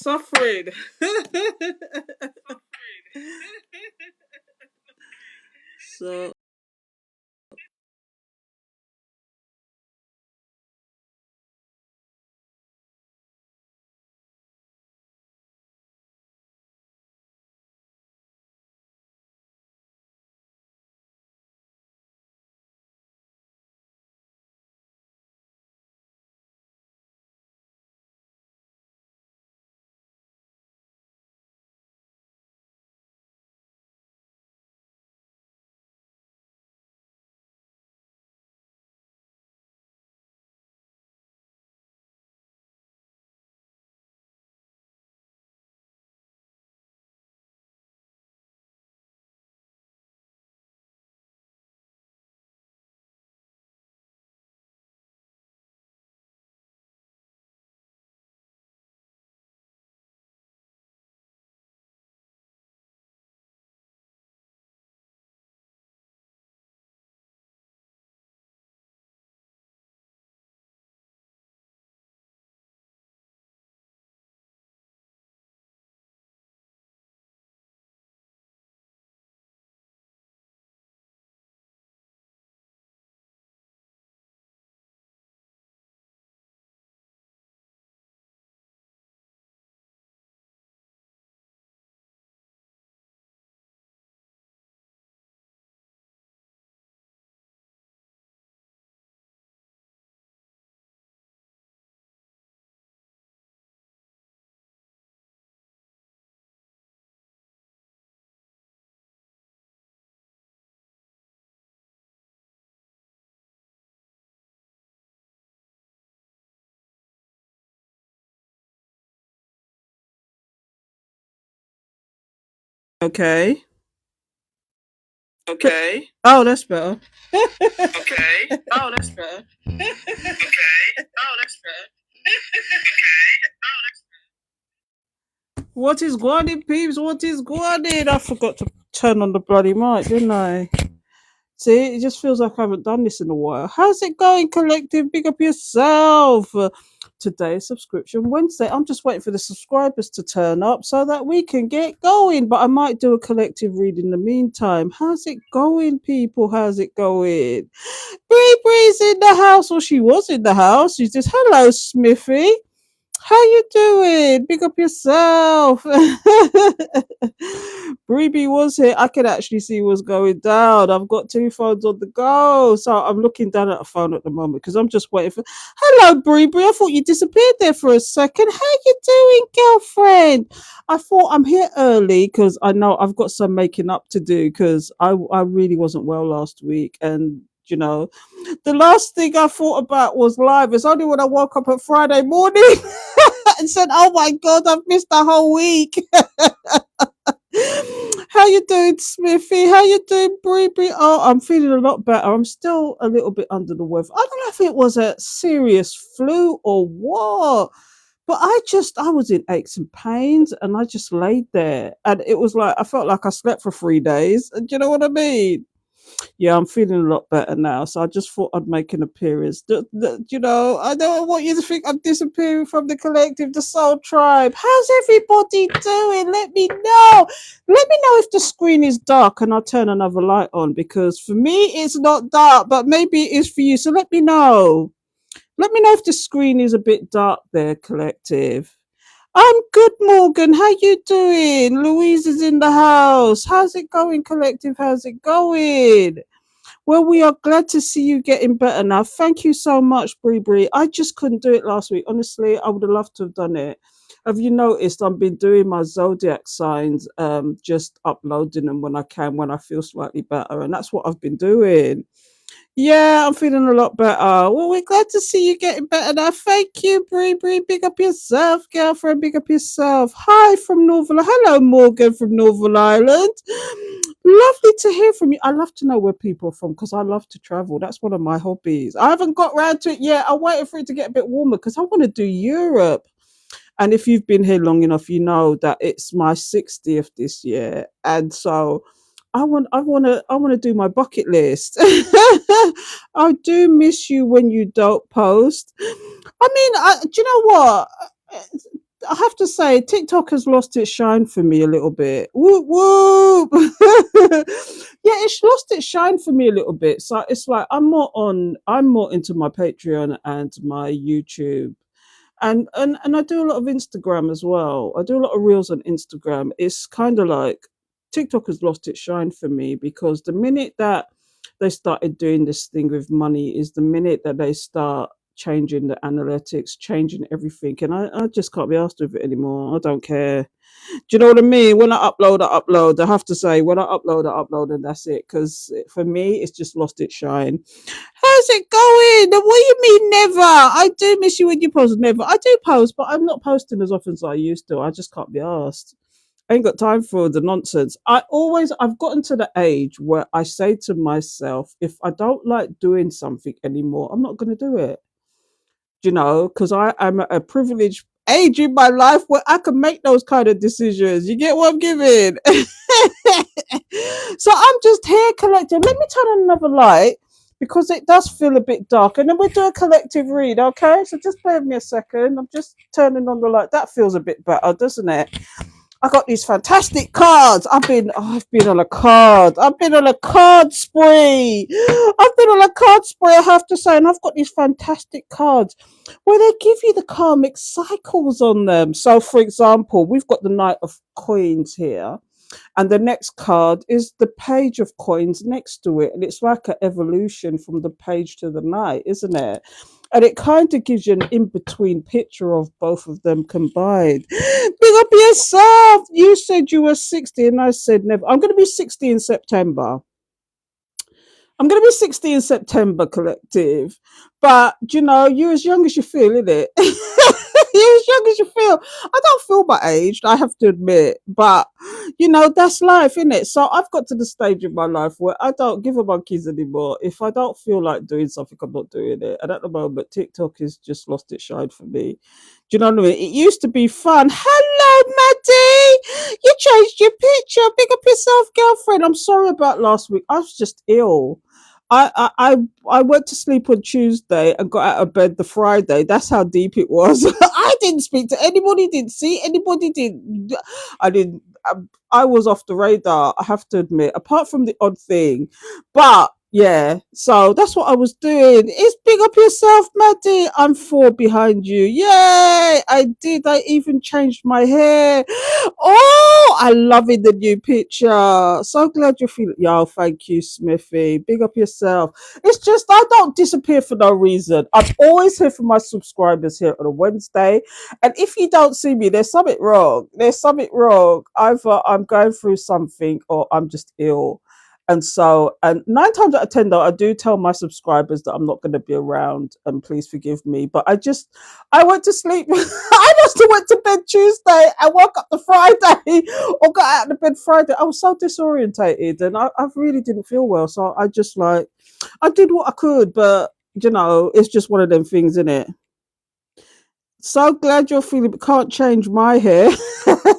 suffering. So okay. Okay. Oh, that's better. Okay. Oh, that's better. Okay. Oh, that's better. What is going on, peeps? What is going on? I forgot to turn on the bloody mic, didn't I? See, it just feels like I haven't done this in a while. How's it going, collective? Big up yourself. Today, subscription Wednesday. I'm just waiting for the subscribers to turn up so that we can get going. But I might do a collective read in the meantime. How's it going, people? How's it going? Bree Bree's in the house, or she was in the house. She says, "Hello, Smithy. How you doing? Big up yourself." Breeby was here. I can actually see what's going down. I've got two phones on the go. So I'm looking down at a phone at the moment because I'm just waiting for. Hello, Breeby. I thought you disappeared there for a second. How you doing, girlfriend? I thought I'm here early because I know I've got some making up to do because I really wasn't well last week. And, the last thing I thought about was live. It's only when I woke up at Friday morning and said, "Oh my God, I've missed the whole week." How you doing, Smithy? How you doing, Bree? Oh, I'm feeling a lot better. I'm still a little bit under the weather. I don't know if it was a serious flu or what, but I was in aches and pains, and I just laid there, and it was like I felt like I slept for 3 days. Do you know what I mean? Yeah, I'm feeling a lot better now. So I just thought I'd make an appearance. I don't want you to think I'm disappearing from the collective, the Soul Tribe. How's everybody doing? Let me know. Let me know if the screen is dark and I'll turn another light on because for me it's not dark, but maybe it is for you. So let me know. Let me know if the screen is a bit dark there, collective. I'm good, Morgan. How you doing? Louise is in the house. How's it going, collective? How's it going? Well, we are glad to see you getting better now. Thank you so much, Bree Bree. I just couldn't do it last week. Honestly, I would have loved to have done it. Have you noticed I've been doing my zodiac signs, just uploading them when I can, when I feel slightly better, and that's what I've been doing. Yeah, I'm feeling a lot better. Well, we're glad to see you getting better now. Thank you, Bree Bree. Big up yourself, girlfriend. Big up yourself. Hi from Northern. Hello, Morgan from Northern Ireland. Lovely to hear from you. I love to know where people are from because I love to travel. That's one of my hobbies. I haven't got round to it yet. I'm waiting for it to get a bit warmer because I want to do Europe. And if you've been here long enough, you know that it's my 60th this year. And so I want to do my bucket list. I do miss you when you don't post. I mean, do you know what? I have to say, TikTok has lost its shine for me a little bit. Whoop whoop. Yeah, it's lost its shine for me a little bit. So it's like I'm more into my Patreon and my YouTube. And I do a lot of Instagram as well. I do a lot of reels on Instagram. It's kind of like TikTok has lost its shine for me because the minute that they started doing this thing with money is the minute that they start changing the analytics, changing everything. And I just can't be asked with it anymore. I don't care. Do you know what I mean? When I upload, I upload. I have to say, when I upload, and that's it. Because for me, it's just lost its shine. How's it going? What do you mean never? I do miss you when you post. Never. I do post, but I'm not posting as often as I used to. I just can't be asked. I ain't got time for the nonsense. I've gotten to the age where I say to myself, if I don't like doing something anymore, I'm not going to do it. Because I am at a privileged age in my life where I can make those kind of decisions. You get what I'm giving? So I'm just here collecting. Let me turn on another light because it does feel a bit dark. And then we'll do a collective read, okay? So just bear with me a second. I'm just turning on the light. That feels a bit better, doesn't it? I got these fantastic cards. I've been on a card. I've been on a card spree. I've been on a card spree, I have to say, and I've got these fantastic cards where they give you the karmic cycles on them. So, for example, we've got the Knight of Coins here, and the next card is the Page of Coins next to it, and it's like an evolution from the Page to the Knight, isn't it? And it kind of gives you an in-between picture of both of them combined. Big up yourself. You said you were 60 and I said never. I'm going to be 60 in September. I'm going to be 60 in September, collective. But, you're as young as you feel, isn't it? You're as young as you feel. I don't feel my age, I have to admit. But, that's life, isn't it? So I've got to the stage in my life where I don't give a monkeys anymore. If I don't feel like doing something, I'm not doing it. And at the moment, TikTok has just lost its shine for me. Do you know what I mean? It used to be fun. Hello, Maddie. You changed your picture. Big up yourself, girlfriend. I'm sorry about last week. I was just ill. I went to sleep on Tuesday and got out of bed the Friday. That's how deep it was. I didn't speak to anybody. Didn't see anybody. Didn't. I didn't. I was off the radar. I have to admit. Apart from the odd thing, but yeah. So that's what I was doing. It's big up yourself, Maddie. I'm 4 behind you. Yay! I did. I even changed my hair. Oh, I love it, the new picture. So glad you're feeling. Yo, thank you, Smithy. Big up yourself. It's just I don't disappear for no reason. I'm always here for my subscribers here on a Wednesday, and if you don't see me, there's something wrong. There's something wrong. Either I'm going through something or I'm just ill. And 9 times out of 10, though, I do tell my subscribers that I'm not going to be around, and please forgive me. But I went to sleep. I must have went to bed Tuesday and woke up the Friday or got out of bed Friday. I was so disorientated and I really didn't feel well. So I just I did what I could, but it's just one of them things, isn't it? So glad you're feeling, but can't change my hair.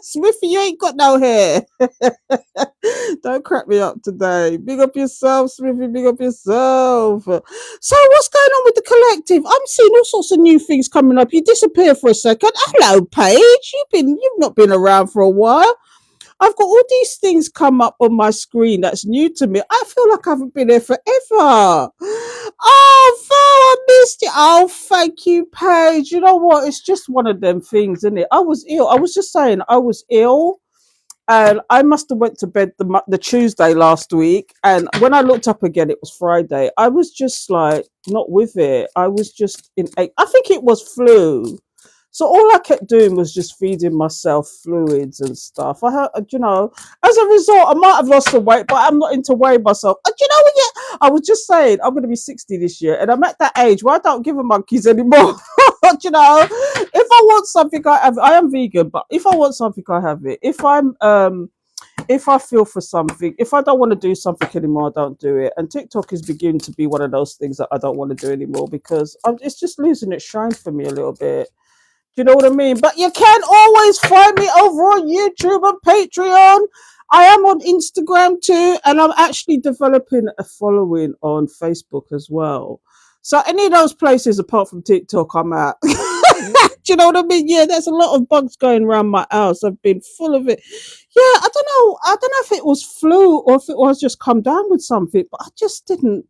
Smithy, you ain't got no hair. Don't crack me up today. Big up yourself, Smithy. Big up yourself. So, what's going on with the collective? I'm seeing all sorts of new things coming up. You disappear for a second. Hello, Paige. You've not been around for a while. I've got all these things come up on my screen that's new to me. I feel like I haven't been here forever. Oh, Val, I missed it. Oh, thank you, Paige. You know what? It's just one of them things, isn't it? I was ill. I was just saying I was ill. And I must have went to bed the Tuesday last week. And when I looked up again, it was Friday. I was just like not with it. I was just I think it was flu. So all I kept doing was just feeding myself fluids and stuff. As a result, I might have lost some weight, but I'm not into weighing myself. You know what? Yeah, I was just saying I'm going to be 60 this year, and I'm at that age where I don't give a monkeys anymore. If I want something, I have. I am vegan, but if I want something, I have it. If I feel for something, if I don't want to do something anymore, I don't do it. And TikTok is beginning to be one of those things that I don't want to do anymore because it's just losing its shine for me a little bit. Do you know what I mean? But you can always find me over on YouTube and Patreon. I am on Instagram too, and I'm actually developing a following on Facebook as well. So any of those places apart from TikTok, I'm at. Do you know what I mean? Yeah, there's a lot of bugs going around my house. I've been full of it. Yeah, I don't know. I don't know if it was flu or if it was just come down with something, but I just didn't.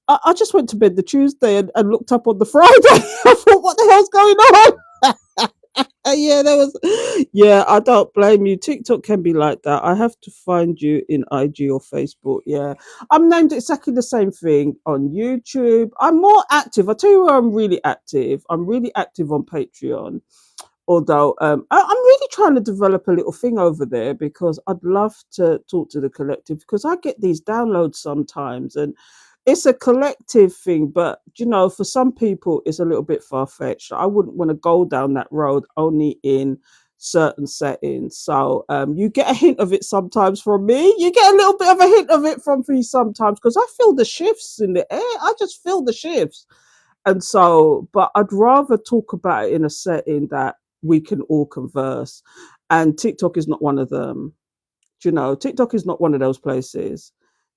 I just went to bed the Tuesday and looked up on the Friday. I thought, what the hell's going on? Yeah, there was. Yeah, I don't blame you. TikTok can be like that. I have to find you in IG or Facebook. Yeah, I'm named exactly the same thing on YouTube. I'm more active. I tell you where I'm really active. I'm really active on Patreon. Although I'm really trying to develop a little thing over there because I'd love to talk to the collective because I get these downloads sometimes and it's a collective thing, but for some people it's a little bit far fetched. I wouldn't want to go down that road only in certain settings. So you get a hint of it sometimes from me. You get a little bit of a hint of it from me sometimes because I feel the shifts in the air. I just feel the shifts. And so, but I'd rather talk about it in a setting that we can all converse. And TikTok is not one of them. TikTok is not one of those places.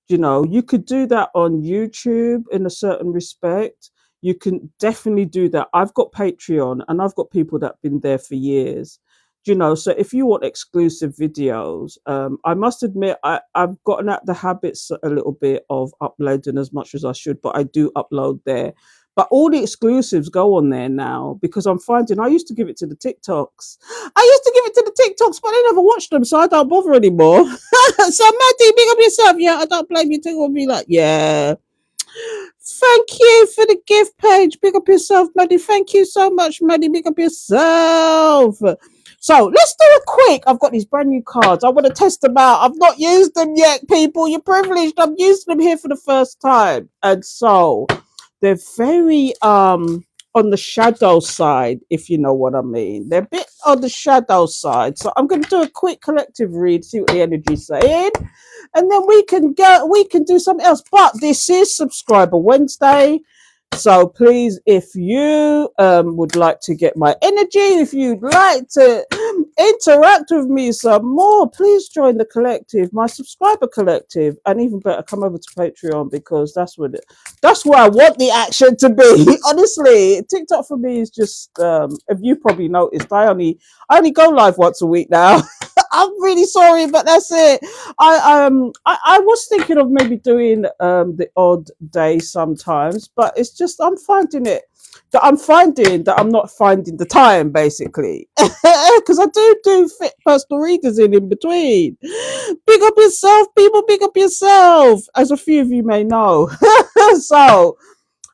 You could do that on YouTube in a certain respect. You can definitely do that. I've got Patreon and I've got people that have been there for years. So if you want exclusive videos, I must admit I've gotten out the habits a little bit of uploading as much as I should, but I do upload there. But all the exclusives go on there now because I'm finding I used to give it to the TikToks. I used to give it to the TikToks, but I never watched them, so I don't bother anymore. So Maddie, big up yourself. Yeah, I don't blame you. TikTok will be like, yeah. Thank you for the gift page. Big up yourself, Maddie. Thank you so much, Maddie. Big up yourself. So let's do a quick. I've got these brand new cards. I want to test them out. I've not used them yet, people. You're privileged. I'm using them here for the first time. And so they're very on the shadow side, if you know what I mean. They're a bit on the shadow side. So I'm going to do a quick collective read, see what the energy's saying, and then we can do something else. But this is Subscriber Wednesday. So please, if you would like to get my energy, if you'd like to interact with me some more, please join the collective, my subscriber collective, and even better, come over to Patreon because that's where I want the action to be. Honestly, TikTok for me is just if you probably noticed, I only go live once a week now. I'm really sorry, but that's it. I was thinking of maybe doing the odd day sometimes, but it's just I'm finding that I'm not finding the time basically because I do fit personal readers in between. Big up yourself, people. Big up yourself, as a few of you may know. So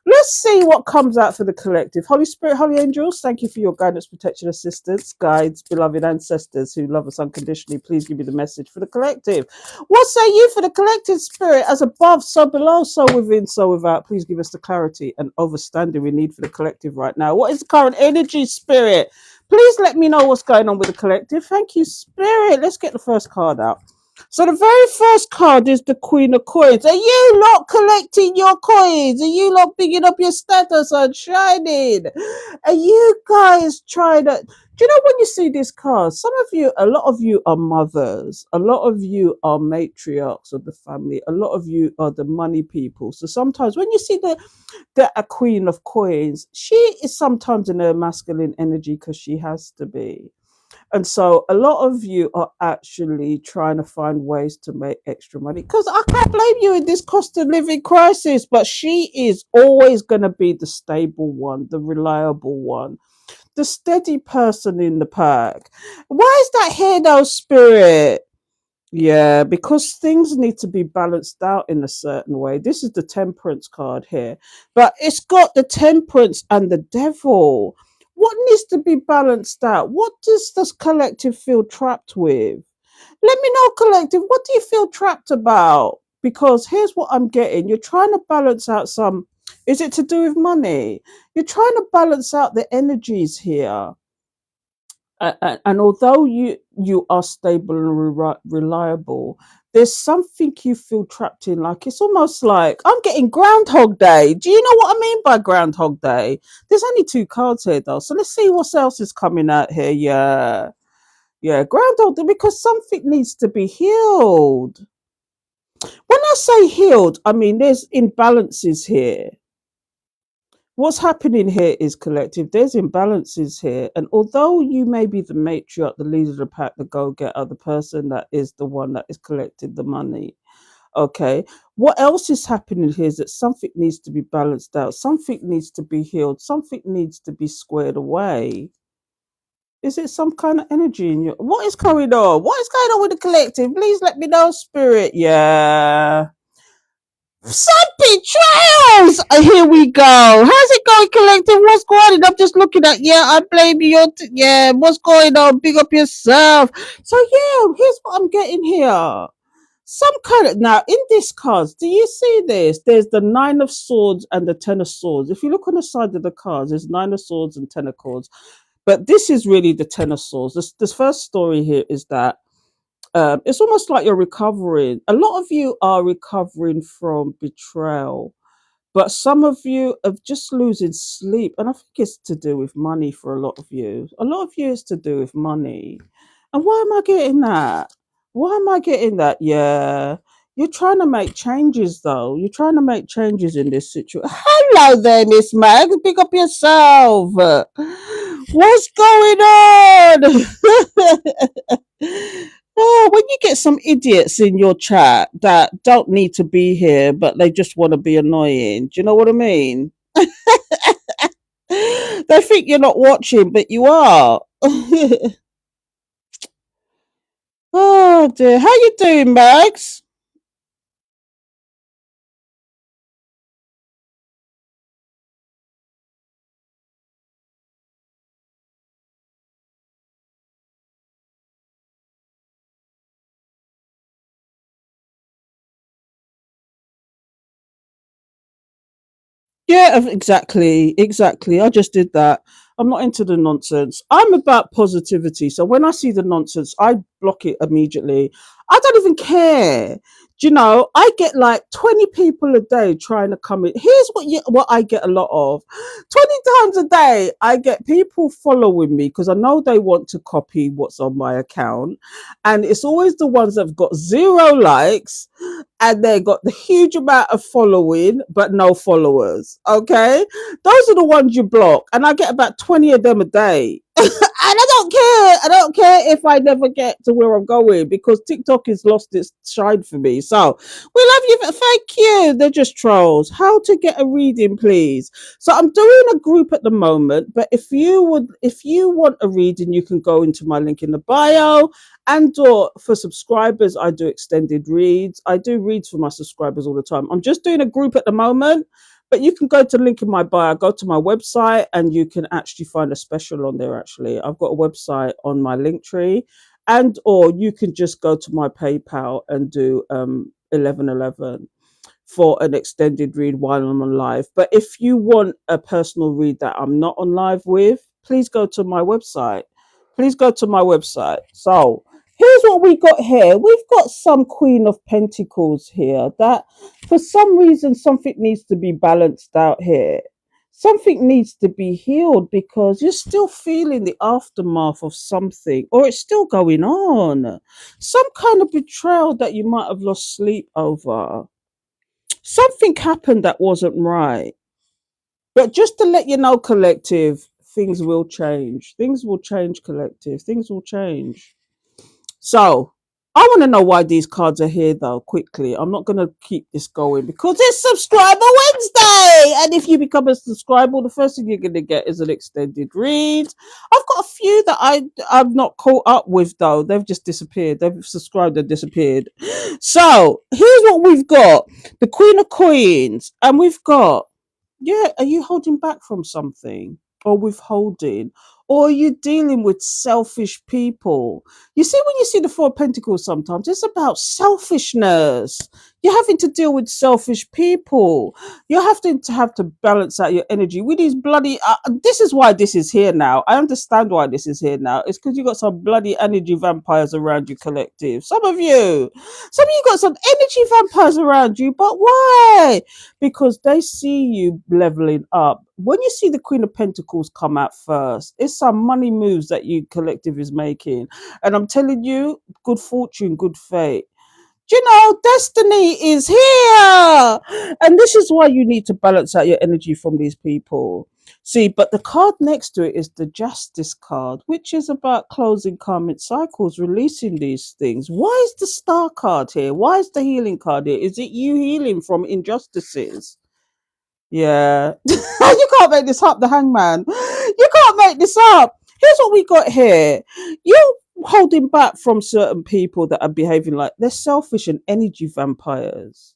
let's see what comes out for the collective. Holy Spirit, Holy Angels, thank you for your guidance, protection, assistance, guides, beloved ancestors who love us unconditionally. Please give me the message for the collective. What say you for the collective spirit? As above, so below, so within, so without. Please give us the clarity and understanding we need for the collective right now. What is the current energy, spirit? Please let me know what's going on with the collective. Thank you, spirit. Let's get the first card out. So the very first card is the Queen of Coins. Are you lot collecting your coins? Are you lot picking up your status and shining? Are you guys trying to... Do you know when you see this card, a lot of you are mothers. A lot of you are matriarchs of the family. A lot of you are the money people. So sometimes when you see a Queen of Coins, she is sometimes in her masculine energy because she has to be. And so a lot of you are actually trying to find ways to make extra money because I can't blame you in this cost of living crisis, but she is always going to be the stable one, the reliable one, the steady person in the pack. Why is that here though, spirit? Yeah, because things need to be balanced out in a certain way. This is the temperance card here, but it's got the temperance and the devil. What needs to be balanced out? What does this collective feel trapped with? Let me know, collective. What do you feel trapped about? Because here's what I'm getting. You're trying to balance out some. Is it to do with money? You're trying to balance out the energies here, and although you are stable and reliable, there's something you feel trapped in. Like it's almost like I'm getting Groundhog Day. Do you know what I mean by Groundhog Day? There's only two cards here though, so let's see what else is coming out here. Yeah, Groundhog Day, because something needs to be healed. When I say healed, I mean there's imbalances here. What's happening here is collective. There's imbalances here. And although you may be the matriarch, the leader of the pack, the go getter, the person that is the one that is collecting the money, okay, what else is happening here is that something needs to be balanced out, something needs to be healed, something needs to be squared away. Is it some kind of energy in your, what is going on? What is going on with the collective? Please let me know, spirit. Yeah. Some betrayals. Here we go. How's it going, collective? What's going on? I'm just looking at. Yeah, I blame you. Yeah, what's going on? Big up yourself. So yeah, here's what I'm getting here. Some kind of, now in this cards, do you see this? There's the nine of swords and the ten of swords. If you look on the side of the cards, there's nine of swords and ten of swords. But this is really the ten of swords. This first story here is that it's almost like you're recovering. A lot of you are recovering from betrayal, but some of you are just losing sleep. And I think it's to do with money for a lot of you. A lot of you is to do with money. And why am I getting that? Why am I getting that? Yeah. You're trying to make changes, though. You're trying to make changes in this situation. Hello there, Miss Mag. Pick up yourself. What's going on? Oh, when you get some idiots in your chat that don't need to be here, but they just want to be annoying, do you know what I mean? They think you're not watching, but you are. Oh dear, how you doing, Max? Yeah, exactly, exactly. I just did that. I'm not into the nonsense. I'm about positivity. So when I see the nonsense, I block it immediately. I don't even care. Do you know, I get like 20 people a day trying to come in. Here's what I get a lot of. 20 times a day, I get people following me because I know they want to copy what's on my account. And it's always the ones that have got zero likes and they got the huge amount of following but no followers. Okay, those are the ones you block, and I get about 20 of them a day. And I don't care. I don't care if I never get to where I'm going because TikTok has lost its shine for me. So we love you. Thank you. They're just trolls. How to get a reading, please. So I'm doing a group at the moment, but if you want a reading, you can go into my link in the bio. And or for subscribers, I do extended reads. I do reads for my subscribers all the time. I'm just doing a group at the moment, but you can go to the link in my bio, go to my website, and you can actually find a special on there. Actually, I've got a website on my link tree, and or you can just go to my PayPal and do 1111 for an extended read while I'm on live. But if you want a personal read that I'm not on live with, please go to my website. Please go to my website. So here's what we got here. We've got some Queen of Pentacles here that for some reason something needs to be balanced out here. Something needs to be healed because you're still feeling the aftermath of something, or it's still going on. Some kind of betrayal that you might have lost sleep over. Something happened that wasn't right. But just to let you know, collective, things will change. Things will change, collective. Things will change. So I want to know why these cards are here, though, quickly. I'm not going to keep this going because it's Subscriber Wednesday. And if you become a subscriber, the first thing you're going to get is an extended read. I've got a few that I'm not caught up with, though. They've just disappeared. They've subscribed and disappeared. So here's what we've got: the Queen of Coins. And we've got, yeah, are you holding back from something or withholding? Or are you dealing with selfish people? You see, when you see the Four of Pentacles, sometimes it's about selfishness. You're having to deal with selfish people. You're having to balance out your energy with these bloody. This is why this is here now. I understand why this is here now. It's because you got some bloody energy vampires around you, collective. Some of you got some energy vampires around you, but why? Because they see you leveling up. When you see the Queen of Pentacles come out first, it's some money moves that you collective is making. And I'm telling you, good fortune, good fate. Destiny is here. And this is why you need to balance out your energy from these people. See, but the card next to it is the Justice card, which is about closing karmic cycles, releasing these things. Why is the Star card here? Why is the healing card here? Is it you healing from injustices? Yeah. You can't make this up, the Hangman. You can't make this up. Here's what we got here. You're holding back from certain people that are behaving like they're selfish and energy vampires.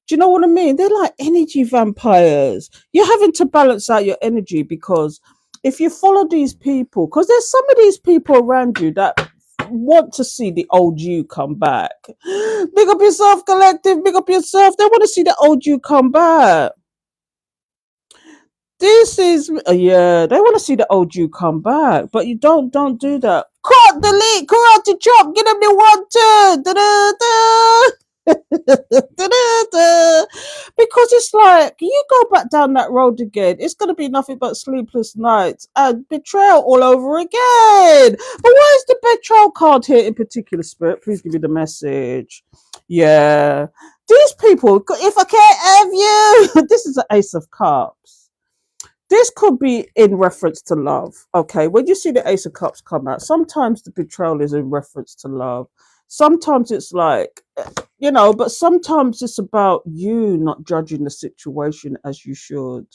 Do you know what I mean? They're like energy vampires. You're having to balance out your energy because if you follow these people, because there's some of these people around you that want to see the old you come back. Big up yourself, collective. Big up yourself. They want to see the old you come back. This is yeah. They want to see the old you come back, but you don't do that. Cut, delete, karate chop. Get them the one two. Da-da-da. Because it's like you go back down that road again, it's going to be nothing but sleepless nights and betrayal all over again. But why is the betrayal card here in particular, Spirit? Please give me the message. Yeah, these people, if I can't have you, this is an Ace of Cups. This could be in reference to love. Okay, when you see the Ace of Cups come out, sometimes the betrayal is in reference to love. Sometimes it's like, but sometimes it's about you not judging the situation as you should.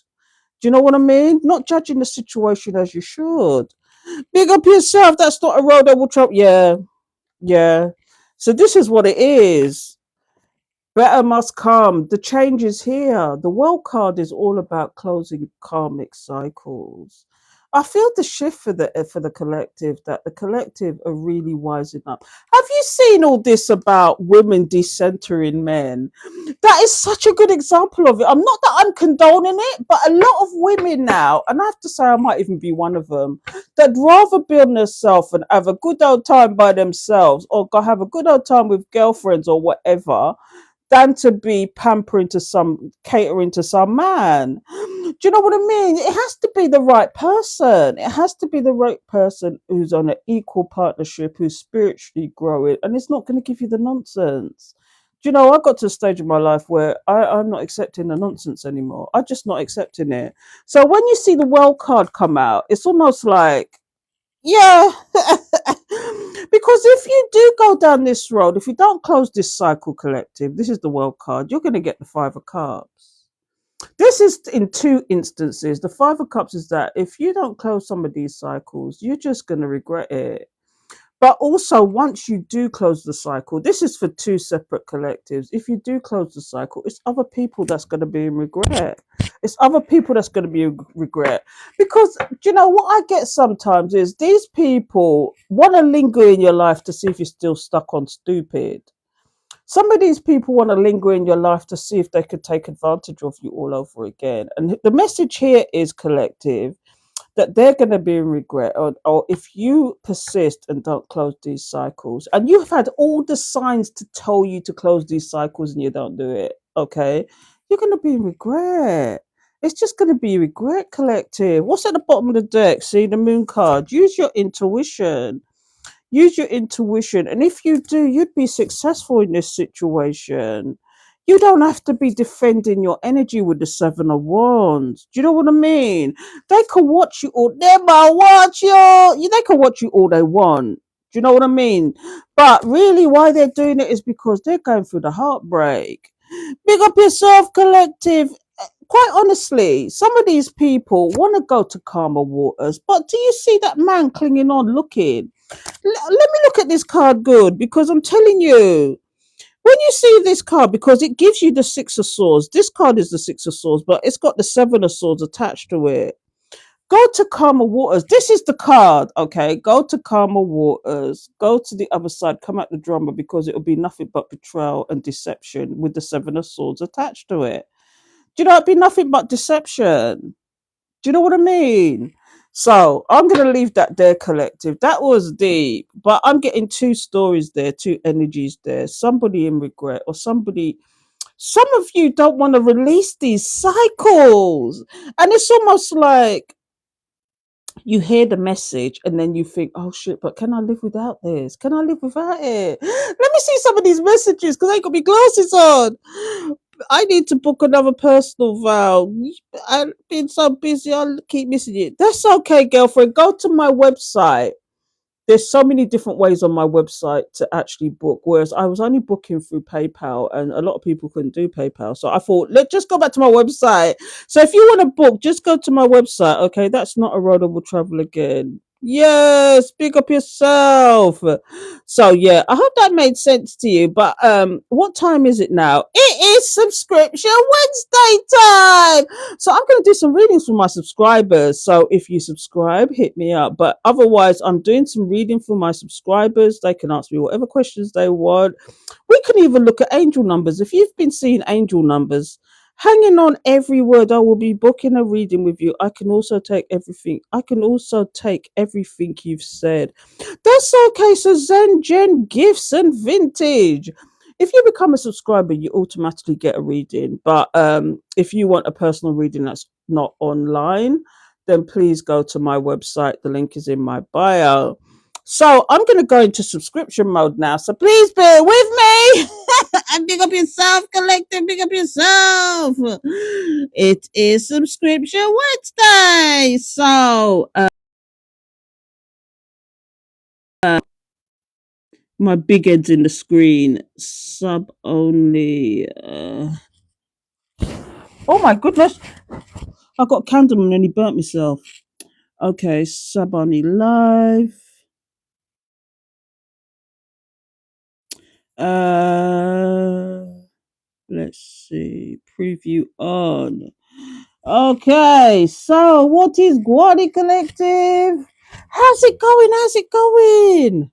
Do you know what I mean? Not judging the situation as you should. Big up yourself. That's not a road that will trump. Yeah, yeah. So this is what it is. Better must come. The change is here. The world card is all about closing karmic cycles. I feel the shift for the collective, that the collective are really wising up. Have you seen all this about women decentering men? That is such a good example of it. I'm not that I'm condoning it, but a lot of women now, and I have to say I might even be one of them, that'd rather be on themselves and have a good old time by themselves, or go have a good old time with girlfriends or whatever, than to be catering to some man. Do you know what I mean? It has to be the right person. It has to be the right person who's on an equal partnership, who's spiritually growing, and it's not going to give you the nonsense. Do you know, I got to a stage in my life where I'm not accepting the nonsense anymore. I'm just not accepting it. So when you see the world card come out, it's almost like, yeah. Because if you do go down this road, if you don't close this cycle, collective, this is the world card, you're going to get the Five of Cups. This is in two instances. The Five of Cups is that if you don't close some of these cycles, you're just going to regret it. But also, once you do close the cycle, this is for two separate collectives. If you do close the cycle, it's other people that's going to be in regret. It's other people that's going to be in regret. Because, what I get sometimes is these people want to linger in your life to see if you're still stuck on stupid. Some of these people want to linger in your life to see if they could take advantage of you all over again. And the message here is, collective, that they're going to be in regret, or if you persist and don't close these cycles, and you've had all the signs to tell you to close these cycles and you don't do it, okay, you're going to be in regret. It's just going to be regret, collective. What's at the bottom of the deck? See the moon card. Use your intuition. Use your intuition. And if you do, you'd be successful in this situation. You don't have to be defending your energy with the Seven of Wands. Do you know what I mean? They can watch you all. They might watch you. They can watch you all they want. Do you know what I mean? But really, why they're doing it is because they're going through the heartbreak. Big up yourself, collective. Quite honestly, some of these people want to go to calmer waters, but do you see that man clinging on, looking? Let me look at this card good, because I'm telling you, when you see this card, because it gives you the Six of Swords, this card is the Six of Swords, but it's got the Seven of Swords attached to it. Go to calmer waters. This is the card, okay? Go to calmer waters. Go to the other side. Come out the drama, because it'll be nothing but betrayal and deception with the Seven of Swords attached to it. Do you know, it'd be nothing but deception. Do you know what I mean? So I'm going to leave that there, collective. That was deep, but I'm getting two stories there, two energies there. Somebody in regret, or somebody. Some of you don't want to release these cycles, and it's almost like you hear the message and then you think, oh shit, but can I live without this? Can I live without it? Let me see some of these messages because I ain't got my glasses on. I need to book another personal vow. I've been so busy, I'll keep missing it. That's okay, girlfriend. Go to my website. There's so many different ways on my website to actually book. Whereas I was only booking through PayPal, and a lot of people couldn't do PayPal. So I thought, let's just go back to my website. So if you want to book, just go to my website. Okay, that's not a road I will travel again. Yes, big up yourself. So yeah, I hope that made sense to you. But what time is it now? It is subscription Wednesday time. So I'm going to do some readings for my subscribers. So if you subscribe, hit me up. But otherwise, I'm doing some reading for my subscribers. They can ask me whatever questions they want. We can even look at angel numbers. If you've been seeing angel numbers, hanging on every word, I will be booking a reading with you. I can also take everything. I can also take everything you've said. That's okay. So Zen Gen Gifts and Vintage. If you become a subscriber, you automatically get a reading. But if you want a personal reading that's not online, then please go to my website. The link is in my bio. So I'm going to go into subscription mode now. So please bear with me. And big up yourself, collective. Big up yourself. It is subscription Wednesday. So my big head's in the screen. Sub only. Oh my goodness. I got a candle and nearly burnt myself. Okay, sub only live. Uh, let's see. Preview on. Okay, so what is Guadi Collective? How's it going? How's it going?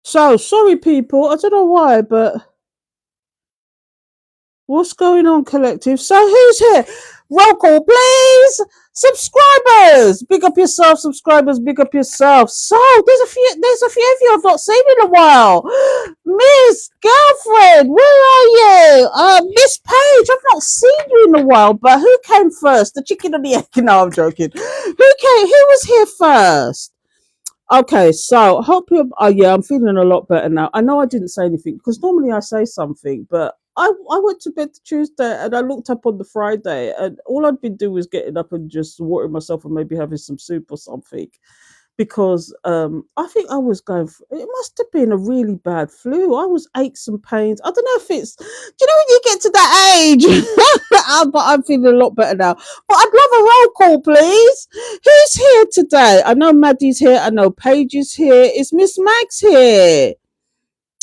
So sorry, people. I don't know why, but what's going on, collective? So who's here? Roll call, please. Subscribers, big up yourself. Subscribers, big up yourself. So there's a few of you I've not seen in a while. Miss Girlfriend, where are you? Miss Paige, I've not seen you in a while. But who came first? The chicken or the egg? No, I'm joking. Who came? Who was here first? Okay, so hope you. Oh yeah, I'm feeling a lot better now. I know I didn't say anything because normally I say something, but I went to bed Tuesday and I looked up on the Friday and all I'd been doing was getting up and just watering myself and maybe having some soup or something because I think I was going. It must have been a really bad flu. I was aches and pains. I don't know if it's. Do you know when you get to that age? But I'm feeling a lot better now. But I'd love a roll call, please. Who's here today? I know Maddie's here. I know Paige is here. Is Miss Max here?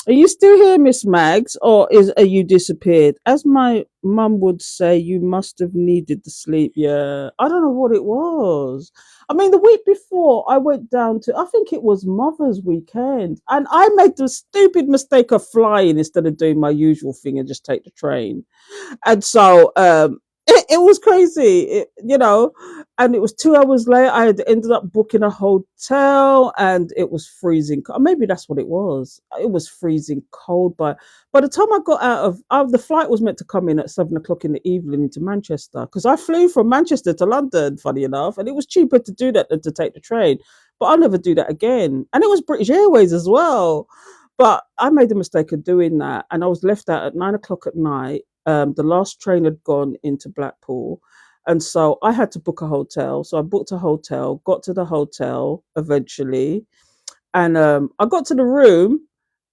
Are you still here, Miss Mags, or are you disappeared? As my mum would say, you must have needed the sleep. Yeah, I don't know what it was. I mean, the week before, I went down to, I think it was Mother's Weekend, and I made the stupid mistake of flying instead of doing my usual thing and just take the train. And so it was crazy, and it was 2 hours later. I had ended up booking a hotel, and it was freezing. Maybe that's what it was. It was freezing cold. But by the time I got the flight was meant to come in at 7 o'clock in the evening into Manchester because I flew from Manchester to London. Funny enough, and it was cheaper to do that than to take the train. But I'll never do that again. And it was British Airways as well. But I made the mistake of doing that, and I was left out at 9 o'clock at night. The last train had gone into Blackpool, and so I had to book a hotel. So I booked a hotel, got to the hotel eventually, and I got to the room,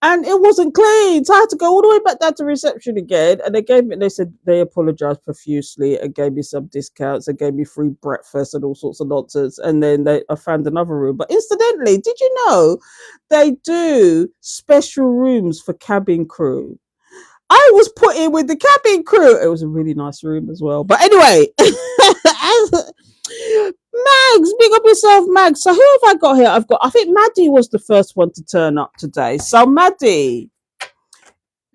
and it wasn't clean. So I had to go all the way back down to reception again, and they said they apologized profusely and gave me some discounts and gave me free breakfast and all sorts of nonsense. And then I found another room. But incidentally, did you know they do special rooms for cabin crew? I was put in with the cabin crew. It was a really nice room as well. But anyway, Mags, big up yourself, Mags. So who have I got here? I think Maddie was the first one to turn up today. So Maddie,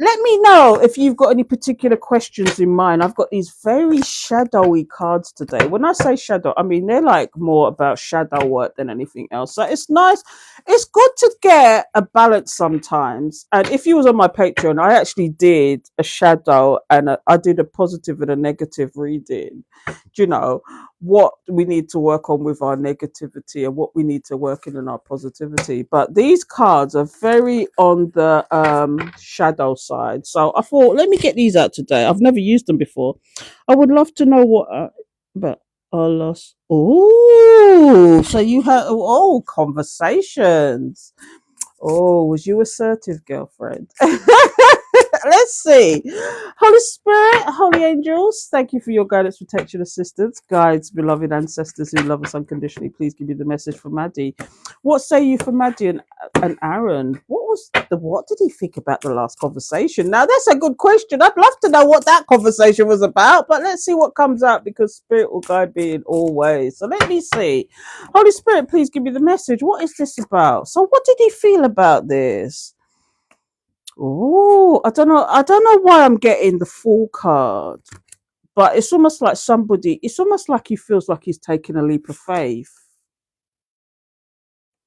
let me know if you've got any particular questions in mind. I've got these very shadowy cards today. When I say shadow, I mean they're like more about shadow work than anything else. So it's nice. It's good to get a balance sometimes. And if you was on my Patreon, I actually did a shadow and I did a positive and a negative reading. Do you know what we need to work on with our negativity and what we need to work in our positivity? But these cards are very on the shadow side, so I thought let me get these out today. I've never used them before. I would love to know what but I lost. Oh, so you had conversations. Oh, was you assertive, girlfriend? Let's see. Holy Spirit, holy angels, thank you for your guidance, protection, assistance, guides, beloved ancestors who love us unconditionally. Please give me the message for Maddie. What say you for Maddie and Aaron? What did he think about the last conversation? Now that's a good question. I'd love to know what that conversation was about, but let's see what comes out because Spirit will guide me in all ways. So let me see. Holy Spirit, please give me the message. What is this about? So what did he feel about this? Oh, I don't know. I don't know why I'm getting the Fool card, but it's almost like somebody. It's almost like he feels like he's taking a leap of faith.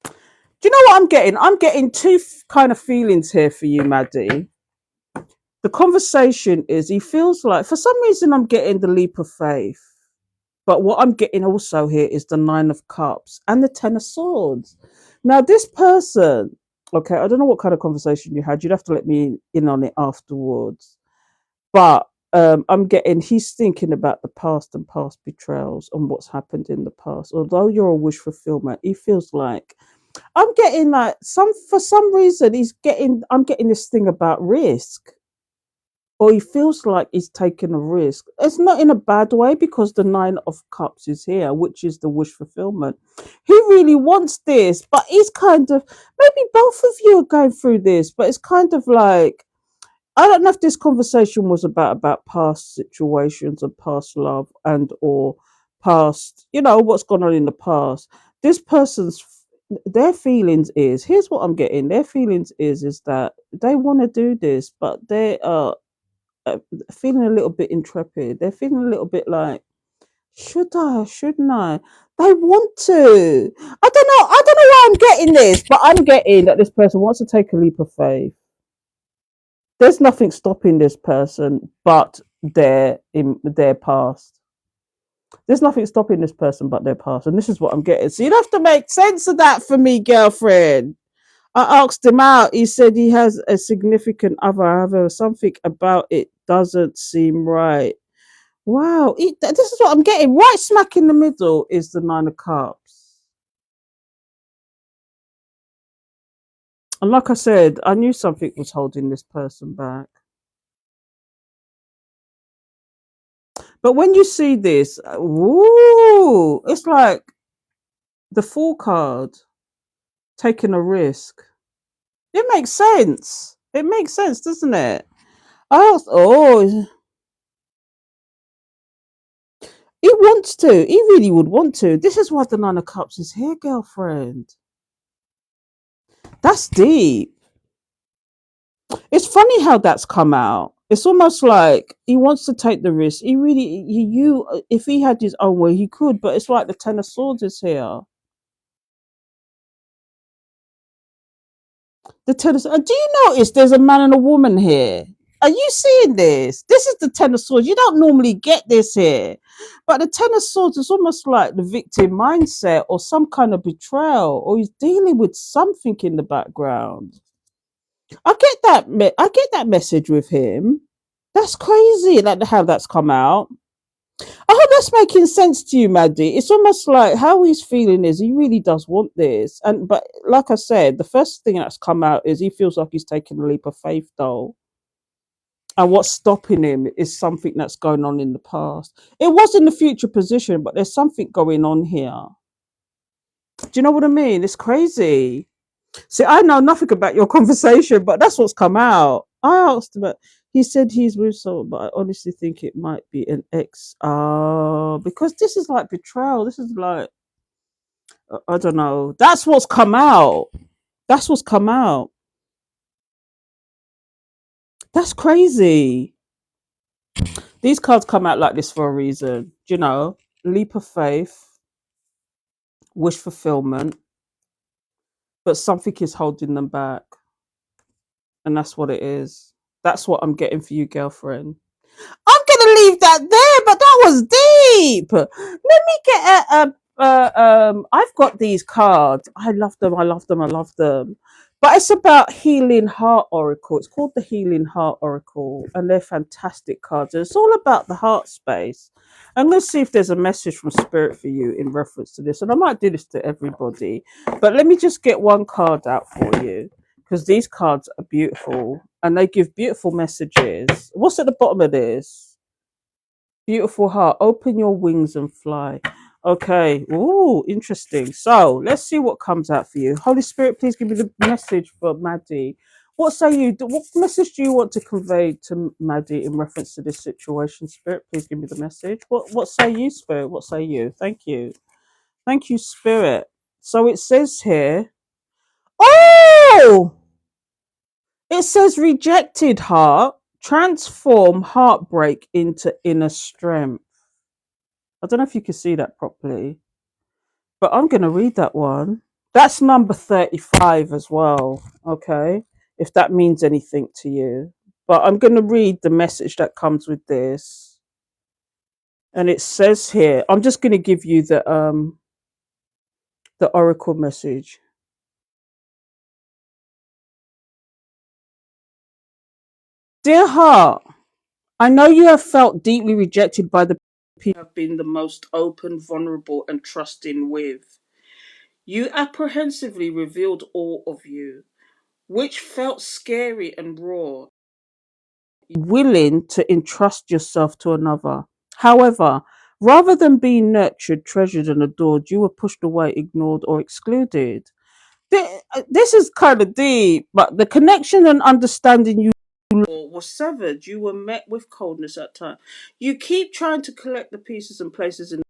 Do you know what I'm getting? I'm getting two kind of feelings here for you, Maddie. The conversation is he feels like for some reason I'm getting the leap of faith, but what I'm getting also here is the Nine of Cups and the Ten of Swords. Now, this person, okay, I don't know what kind of conversation you had. You'd have to let me in on it afterwards. But I'm getting he's thinking about the past and past betrayals and what's happened in the past. Although you're a wish fulfillment, he feels like I'm getting like some for some reason I'm getting this thing about risk. Or he feels like he's taking a risk. It's not in a bad way because the Nine of Cups is here, which is the wish fulfillment. He really wants this, but he's kind of maybe both of you are going through this, but it's kind of like I don't know if this conversation was about past situations and past love and or past, what's gone on in the past. This person's their feelings is here's what I'm getting. Their feelings is that they want to do this, but they are feeling a little bit intrepid. They're feeling a little bit like, should I? Shouldn't I? They want to. I don't know. I don't know why I'm getting this, but I'm getting that this person wants to take a leap of faith. There's nothing stopping this person but their past. There's nothing stopping this person but their past, and this is what I'm getting. So you'd have to make sense of that for me, girlfriend. I asked him out. He said he has a significant other. However, something about it doesn't seem right. Wow, this is what I'm getting. Right smack in the middle is the Nine of Cups. And like I said, I knew something was holding this person back. But when you see this, woo, it's like the Fool card taking a risk. It makes sense. It makes sense, doesn't it? Oh, he wants to. He really would want to. This is why the Nine of Cups is here, girlfriend. That's deep. It's funny how that's come out. It's almost like he wants to take the risk. He really, if he had his own way, he could. But it's like the Ten of Swords is here. The Ten of Swords. Do you notice there's a man and a woman here? Are you seeing this? This is the Ten of Swords. You don't normally get this here. But the Ten of Swords is almost like the victim mindset or some kind of betrayal, or he's dealing with something in the background. I get that. I get that message with him. That's crazy. Like how that's come out. I hope that's making sense to you, Maddie. It's almost like how he's feeling is he really does want this, and but like I said, the first thing that's come out is he feels like he's taking a leap of faith, though. And what's stopping him is something that's going on in the past. It was in the future position, but there's something going on here. Do you know what I mean? It's crazy. See, I know nothing about your conversation, but that's what's come out. I asked him, he said he's with someone, but I honestly think it might be an ex. Because this is like betrayal. This is like, I don't know. That's what's come out. That's what's come out. That's crazy. These cards come out like this for a reason. Do you know? Leap of faith, wish fulfillment, but something is holding them back. And that's what it is. That's what I'm getting for you, girlfriend. I'm gonna leave that there, but that was deep. Let me get I've got these cards. I love them. I love them. I love them. But it's about Healing Heart Oracle. It's called the Healing Heart Oracle, and they're fantastic cards. And it's all about the heart space. I'm going to see if there's a message from Spirit for you in reference to this. And I might do this to everybody, but let me just get one card out for you because these cards are beautiful and they give beautiful messages. What's at the bottom of this? Beautiful heart. Open your wings and fly. Okay. Ooh, interesting. So let's see what comes out for you. Holy Spirit, please give me the message for Maddie. What say you? What message do you want to convey to Maddie in reference to this situation? Spirit, please give me the message. What say you, Spirit? What say you? Thank you. Thank you, Spirit. So it says here. Oh! It says rejected heart, transform heartbreak into inner strength. I don't know if you can see that properly, but I'm going to read that one. That's number 35 as well. Okay. If that means anything to you. But I'm going to read the message that comes with this. And it says here, I'm just going to give you the oracle message. Dear heart, I know you have felt deeply rejected by the people you have been the most open, vulnerable, and trusting with. You apprehensively revealed all of you, which felt scary and raw, willing to entrust yourself to another. However, rather than being nurtured, treasured, and adored, you were pushed away, ignored, or excluded. This is kind of deep, but the connection and understanding you was severed. You were met with coldness at times. You keep trying to collect the pieces and places in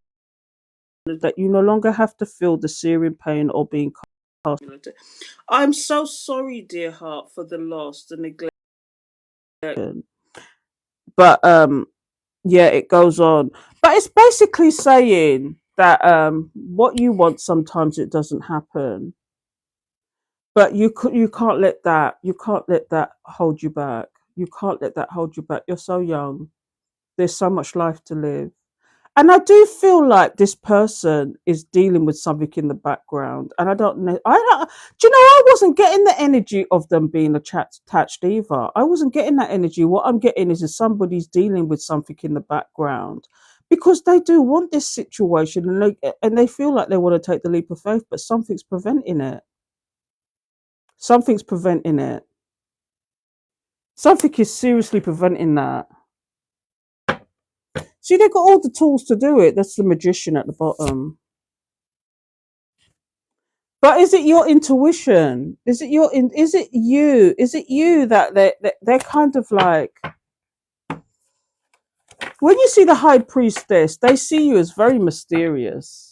that you no longer have to feel the searing pain or being cast. I'm so sorry, dear heart, for the loss, the neglect. But yeah, it goes on. But it's basically saying that what you want sometimes it doesn't happen. But you can't let that hold you back. You can't let that hold you back. You're so young. There's so much life to live. And I do feel like this person is dealing with something in the background, and I don't know. I don't. Do you know? I wasn't getting the energy of them being attached either. I wasn't getting that energy. What I'm getting is somebody's dealing with something in the background because they do want this situation, and they feel like they want to take the leap of faith, but something's preventing it. Something's preventing it. Something is seriously preventing that. See, they've got all the tools to do it. That's the magician at the bottom. But is it your intuition? Is it you? Is it you that they're kind of like when you see the high priestess, they see you as very mysterious.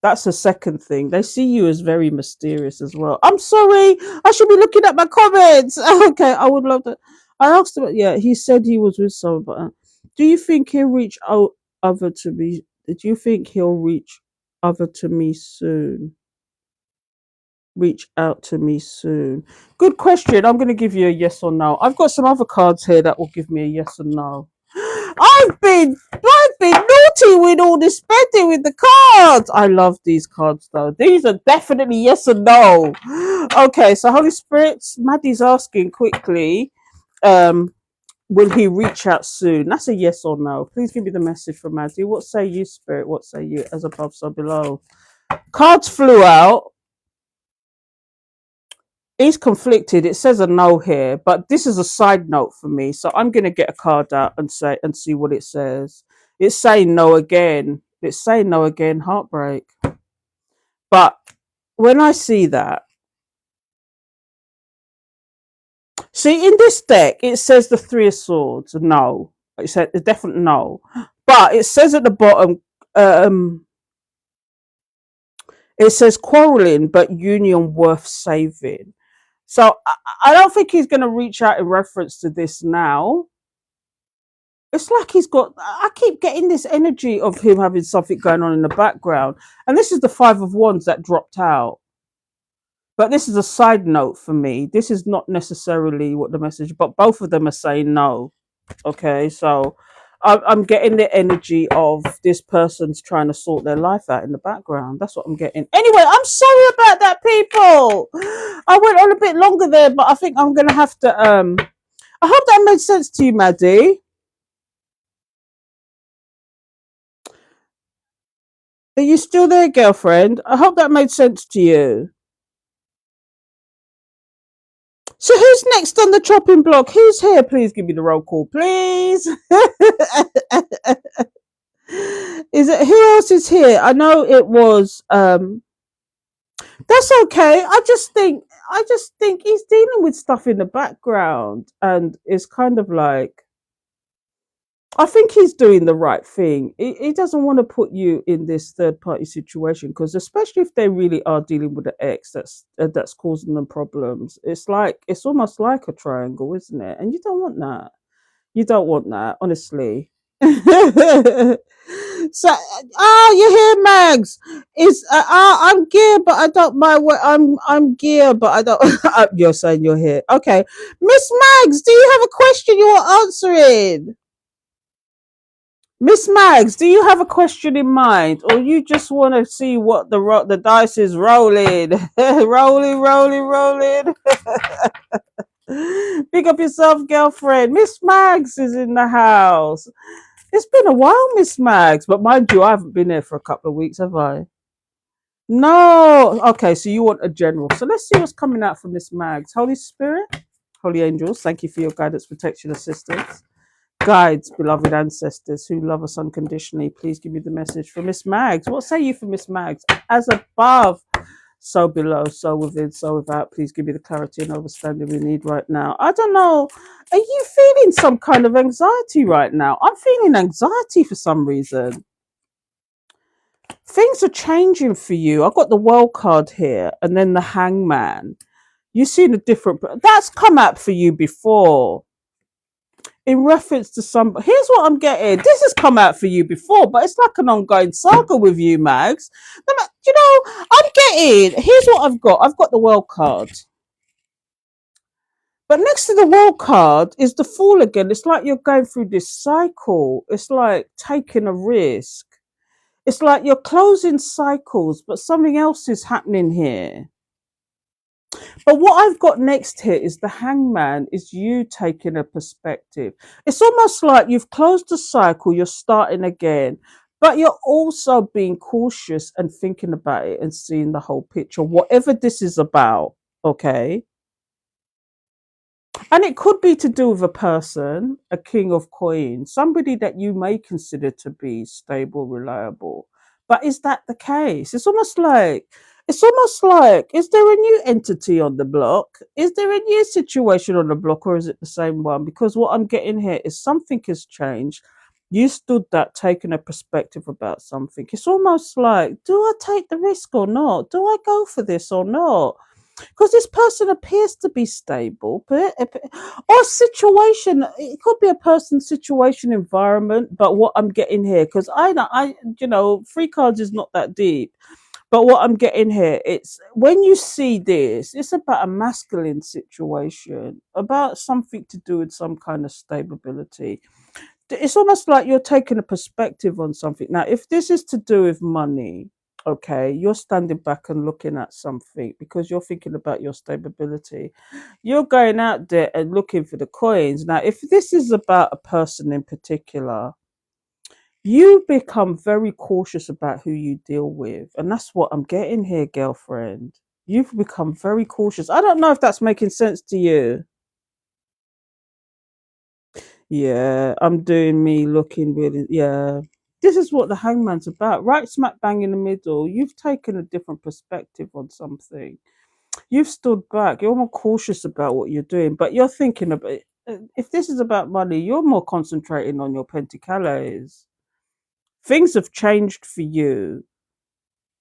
That's the second thing. They see you as very mysterious as well. I'm sorry, I should be looking at my comments. Okay, I would love to. I asked him. Yeah, he said he was with someone. But do you think he'll reach out other to me? Do you think he'll reach other to me soon? Reach out to me soon? Good question. I'm going to give you a yes or no. I've got some other cards here that will give me a yes or no. I've been naughty with all this spending with the cards. I love these cards though. These are definitely yes or no. Okay, so Holy Spirit, Maddie's asking quickly, will he reach out soon? That's a yes or no. Please give me the message from Maddie. What say you, Spirit? What say you? As above, so below. Cards flew out. He's conflicted. It says a no here, but this is a side note for me. So I'm going to get a card out and see what it says. It's saying no again. It's saying no again. Heartbreak. But when I see that, see in this deck, it says the Three of Swords. No, it said a definite no. But it says at the bottom, it says quarreling, but union worth saving. So I don't think he's going to reach out in reference to this now. It's like he's got. I keep getting this energy of him having something going on in the background, and this is the Five of Wands that dropped out. But this is a side note for me. This is not necessarily what the message, but both of them are saying no. Okay, so I'm getting the energy of this person's trying to sort their life out in the background. That's what I'm getting. Anyway, I'm sorry about that, people. I went on a bit longer there, but I think I'm gonna have to. I hope that made sense to you, Maddie. Are you still there, girlfriend? I hope that made sense to you. So who's next on the chopping block? Who's here? Please give me the roll call, please. Is it who else is here? I know it was that's okay. I just think he's dealing with stuff in the background and it's kind of like I think he's doing the right thing. He doesn't want to put you in this third party situation because, especially if they really are dealing with an ex that's causing them problems, it's almost like a triangle, isn't it? And you don't want that. You don't want that, honestly. So, you hear, Mags? Is I'm gear, but I don't mind what I'm gear, but I don't. You're saying you're here, okay, Miss Mags? Do you have a question you want answering? Miss Mags, do you have a question in mind, or you just want to see what the dice is rolling, rolling, rolling, rolling? Pick up yourself, girlfriend. Miss Mags is in the house. It's been a while, Miss Mags, but mind you, I haven't been there for a couple of weeks, have I? No. Okay, so you want a general. So let's see what's coming out from Miss Mags. Holy Spirit, Holy Angels, thank you for your guidance, protection, assistance. Guides, beloved ancestors who love us unconditionally, please give me the message for Miss Mags. What say you for Miss Mags? As above, so below, so within, so without. Please give me the clarity and understanding we need right now. I don't know. Are you feeling some kind of anxiety right now? I'm feeling anxiety for some reason. Things are changing for you. I've got the World card here and then the Hangman. You've seen a different. That's come out for you before. In reference to some, here's what I'm getting. This has come out for you before, but it's like an ongoing saga with you, Mags. You know, I'm getting. Here's what I've got. I've got the World card, but next to the World card is the Fool again. It's like you're going through this cycle. It's like taking a risk. It's like you're closing cycles, but something else is happening here. But what I've got next here is the Hangman, is you taking a perspective. It's almost like you've closed the cycle, you're starting again, but you're also being cautious and thinking about it and seeing the whole picture, whatever this is about. Okay. And it could be to do with a person, a king of coins, somebody that you may consider to be stable, reliable. But is that the case? It's almost like, is there a new entity on the block? Is there a new situation on the block, or is it the same one? Because what I'm getting here is something has changed. You stood that, taking a perspective about something. It's almost like, do I take the risk or not? Do I go for this or not? Because this person appears to be stable, but or situation, it could be a person, situation, environment. But what I'm getting here, because three cards is not that deep. But what I'm getting here, it's when you see this, it's about a masculine situation, about something to do with some kind of stability. It's almost like you're taking a perspective on something. Now, if this is to do with money, okay, you're standing back and looking at something because you're thinking about your stability. You're going out there and looking for the coins. Now, if this is about a person in particular, you become very cautious about who you deal with. And that's what I'm getting here, girlfriend. You've become very cautious. I don't know if that's making sense to you. Yeah, I'm doing me looking really. Yeah, this is what the Hangman's about. Right smack bang in the middle. You've taken a different perspective on something. You've stood back. You're more cautious about what you're doing, but you're thinking about. If this is about money, you're more concentrating on your pentacles. Things have changed for you.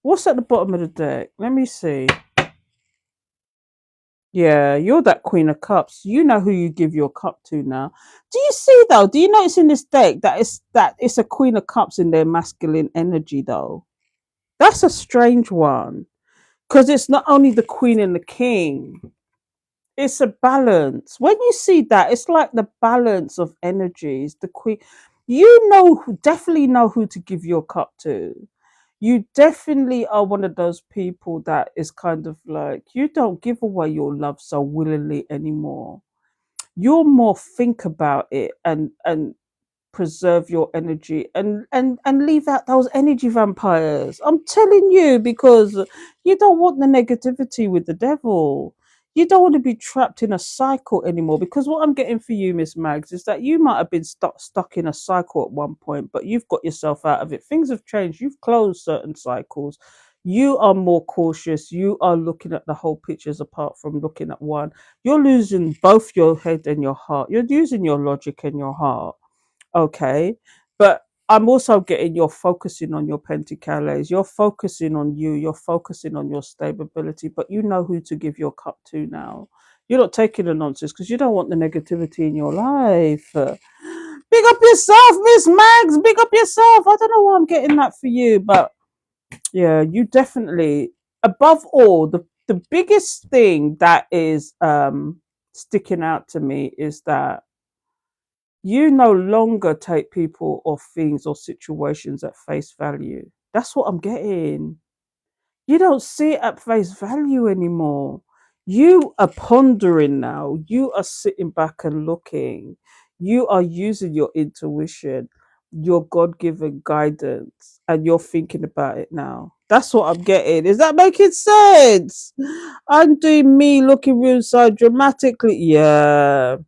What's at the bottom of the deck? Let me see. Yeah, you're that Queen of Cups. You know who you give your cup to now. Do you see though? Do you notice in this deck that it's a Queen of Cups in their masculine energy though? That's a strange one because it's not only the Queen and the King. It's a balance. When you see that, it's like the balance of energies. The Queen, you definitely know who to give your cup to. You definitely are one of those people that is kind of like you don't give away your love so willingly anymore. You're more think about it and preserve your energy and leave out those energy vampires. I'm telling you because you don't want the negativity with the devil. You don't want to be trapped in a cycle anymore because what I'm getting for you, Miss Mags, is that you might have been stuck in a cycle at one point, but you've got yourself out of it. Things have changed. You've closed certain cycles. You are more cautious. You are looking at the whole pictures apart from looking at one. You're losing both your head and your heart. You're using your logic and your heart. Okay. But I'm also getting you're focusing on your penticales, you're focusing on you, you're focusing on your stability, but you know who to give your cup to now. You're not taking the nonsense because you don't want the negativity in your life. Big up yourself, Miss Mags. Big up yourself. I don't know why I'm getting that for you, but yeah, you definitely, above all, the biggest thing that is sticking out to me is that you no longer take people or things or situations at face value. That's what I'm getting. You don't see it at face value anymore. You are pondering now. You are sitting back and looking. You are using your intuition, your God given guidance, and you're thinking about it now. That's what I'm getting. Is that making sense? I'm doing me looking real so dramatically. Yeah.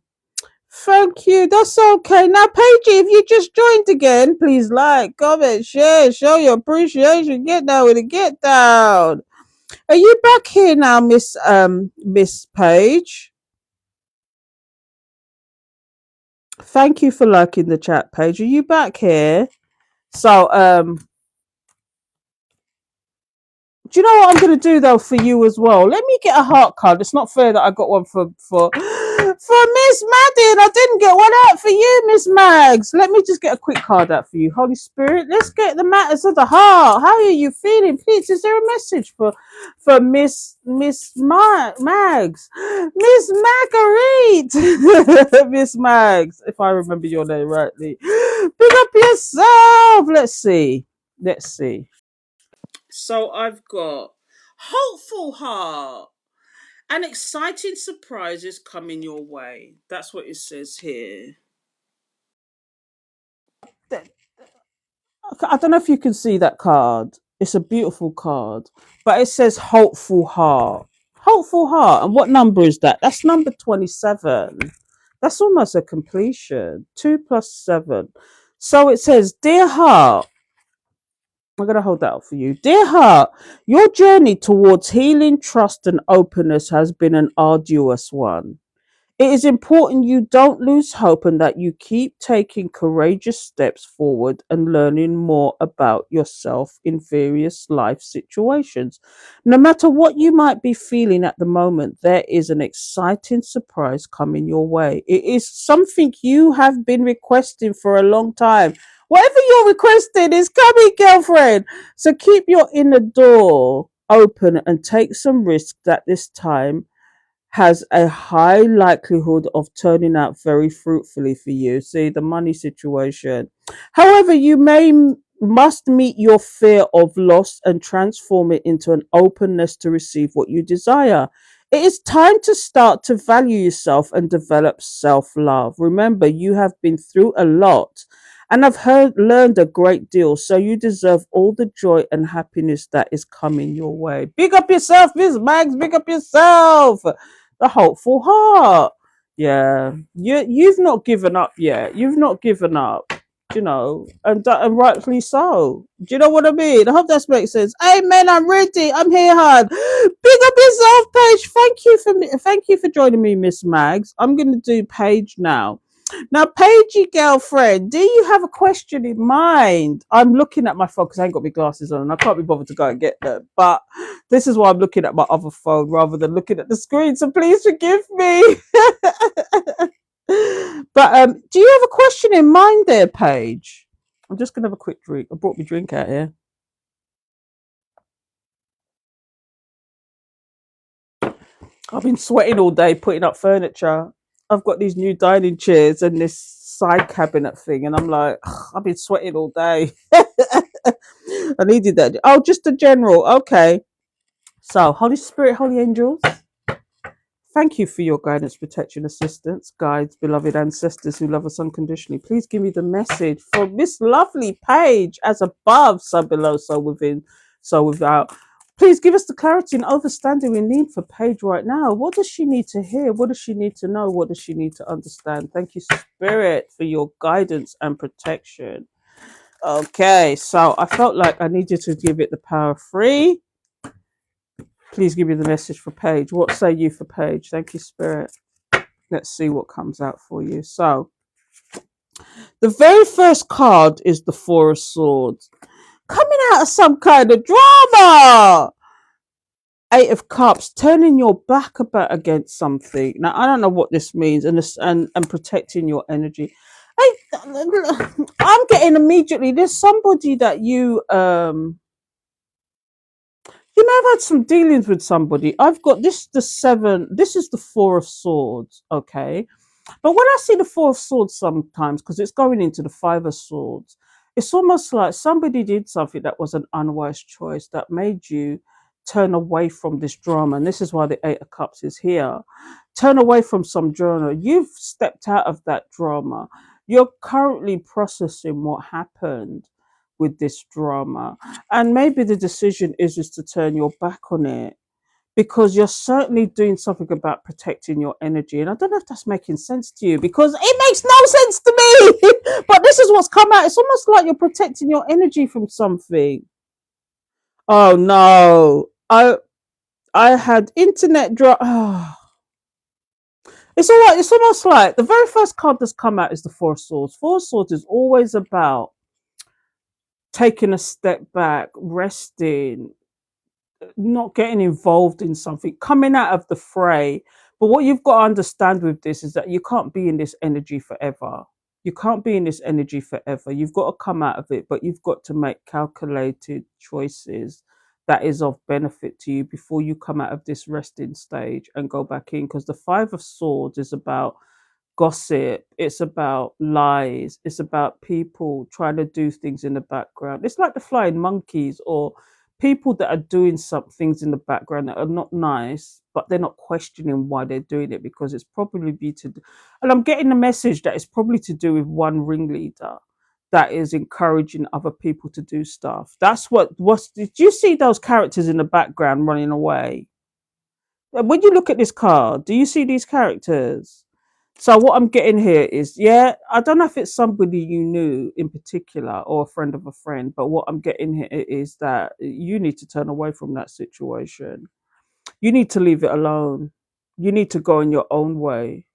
Thank you. That's okay. Now, Paige, if you just joined again, please like, comment, share, show your appreciation. Get down with it. Get down. Are you back here now, Miss Paige? Thank you for liking the chat, Paige. Are you back here? So, do you know what I'm going to do though for you as well? Let me get a heart card. It's not fair that I got one for Miss Maddie and I didn't get one out for you, Miss Mags. Let me just get a quick card out for you, Holy Spirit. Let's get the matters of the heart. How are you feeling, please? Is there a message for Mags, Miss Marguerite, Miss Mags? If I remember your name rightly, pick up yourself. Let's see. Let's see. So I've got hopeful heart and exciting surprises coming your way. That's what it says here. I don't know if you can see that card. It's a beautiful card, but it says hopeful heart. Hopeful heart. And what number is that? That's number 27. That's almost a completion. 2 plus 7. So it says, Dear heart, I'm going to hold that up for you. Dear heart, your journey towards healing, trust, and openness has been an arduous one. It is important you don't lose hope and that you keep taking courageous steps forward and learning more about yourself in various life situations. No matter what you might be feeling at the moment, there is an exciting surprise coming your way. It is something you have been requesting for a long time. Whatever you're requesting is coming, girlfriend. So keep your inner door open and take some risks at this time has a high likelihood of turning out very fruitfully for you. See, the money situation. However, must meet your fear of loss and transform it into an openness to receive what you desire. It is time to start to value yourself and develop self love. Remember, you have been through a lot and have learned a great deal, so you deserve all the joy and happiness that is coming your way. Big up yourself, Miss Mags. Big up yourself. The hopeful heart. Yeah, you've not given up yet. You've not given up. And rightfully so. Do you know what I mean? I hope that makes sense. Amen. I'm ready. I'm here, hard. Big up yourself, Paige. Thank you for joining me, Miss Mags. I'm going to do Paige now. Now, Paigey girlfriend, do you have a question in mind? I'm looking at my phone because I ain't got my glasses on and I can't be bothered to go and get them. But this is why I'm looking at my other phone rather than looking at the screen. So please forgive me. But do you have a question in mind there, Paige? I'm just gonna have a quick drink. I brought my drink out here. I've been sweating all day putting up furniture. I've got these new dining chairs and this side cabinet thing, and I'm like, "Ugh, I've been sweating all day. I needed that. Oh, just a general. Okay. So, Holy Spirit, Holy Angels, thank you for your guidance, protection, assistance, guides, beloved ancestors who love us unconditionally. Please give me the message for this lovely Paige, as above, so below, so within, so without. Please give us the clarity and understanding we need for Paige right now. What does she need to hear? What does she need to know? What does she need to understand? Thank you, Spirit, for your guidance and protection. Okay, so I felt like I needed to give it the power of three. Please give me the message for Paige. What say you for Paige? Thank you, Spirit. Let's see what comes out for you. So, the very first card is the Four of Swords. Coming out of some kind of drama. Eight of Cups, turning your back about against something. Now, I don't know what this means, and protecting your energy. I'm getting immediately, there's somebody that you may have had some dealings with somebody. I've got this, the seven, this is the Four of Swords, okay? But when I see the Four of Swords sometimes, because it's going into the Five of Swords, it's almost like somebody did something that was an unwise choice that made you turn away from this drama. And this is why the Eight of Cups is here. Turn away from some drama. You've stepped out of that drama. You're currently processing what happened with this drama. And maybe the decision is just to turn your back on it because you're certainly doing something about protecting your energy. And I don't know if that's making sense to you because it makes no sense to me. But this is what's come out. It's almost like you're protecting your energy from something. Oh no. I had internet drop. Oh. It's all right. It's almost like the very first card that's come out is the Four of Swords. Four of Swords is always about taking a step back, resting, not getting involved in something, coming out of the fray. But what you've got to understand with this is that you can't be in this energy forever. You can't be in this energy forever. You've got to come out of it, but you've got to make calculated choices that is of benefit to you before you come out of this resting stage and go back in. Because the Five of Swords is about gossip, it's about lies, it's about people trying to do things in the background. It's like the flying monkeys or people that are doing some things in the background that are not nice, but they're not questioning why they're doing it because it's probably and I'm getting the message that it's probably to do with one ringleader that is encouraging other people to do stuff. That's what's did you see those characters in the background running away? When you look at this card, do you see these characters? So what I'm getting here is, yeah, I don't know if it's somebody you knew in particular or a friend of a friend, but what I'm getting here is that you need to turn away from that situation. You need to leave it alone. You need to go in your own way.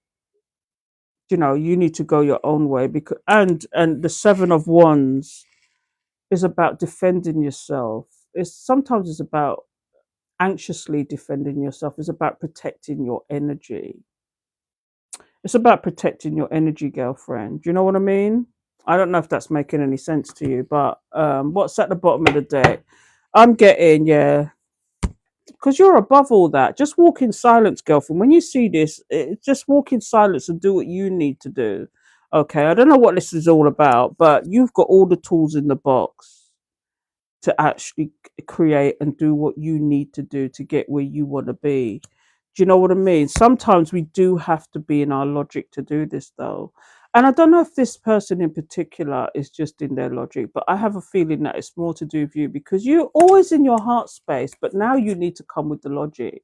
You know, you need to go your own way because and the Seven of Wands is about defending yourself. It's sometimes it's about anxiously defending yourself. It's about protecting your energy. It's about protecting your energy, girlfriend. Do you know what I mean? I don't know if that's making any sense to you, but what's at the bottom of the deck? I'm getting, yeah, because you're above all that. Just walk in silence, girlfriend. When you see this, just walk in silence and do what you need to do. Okay, I don't know what this is all about, but you've got all the tools in the box to actually create and do what you need to do to get where you want to be. Do you know what I mean? Sometimes we do have to be in our logic to do this, though. And I don't know if this person in particular is just in their logic, but I have a feeling that it's more to do with you because you're always in your heart space, but now you need to come with the logic.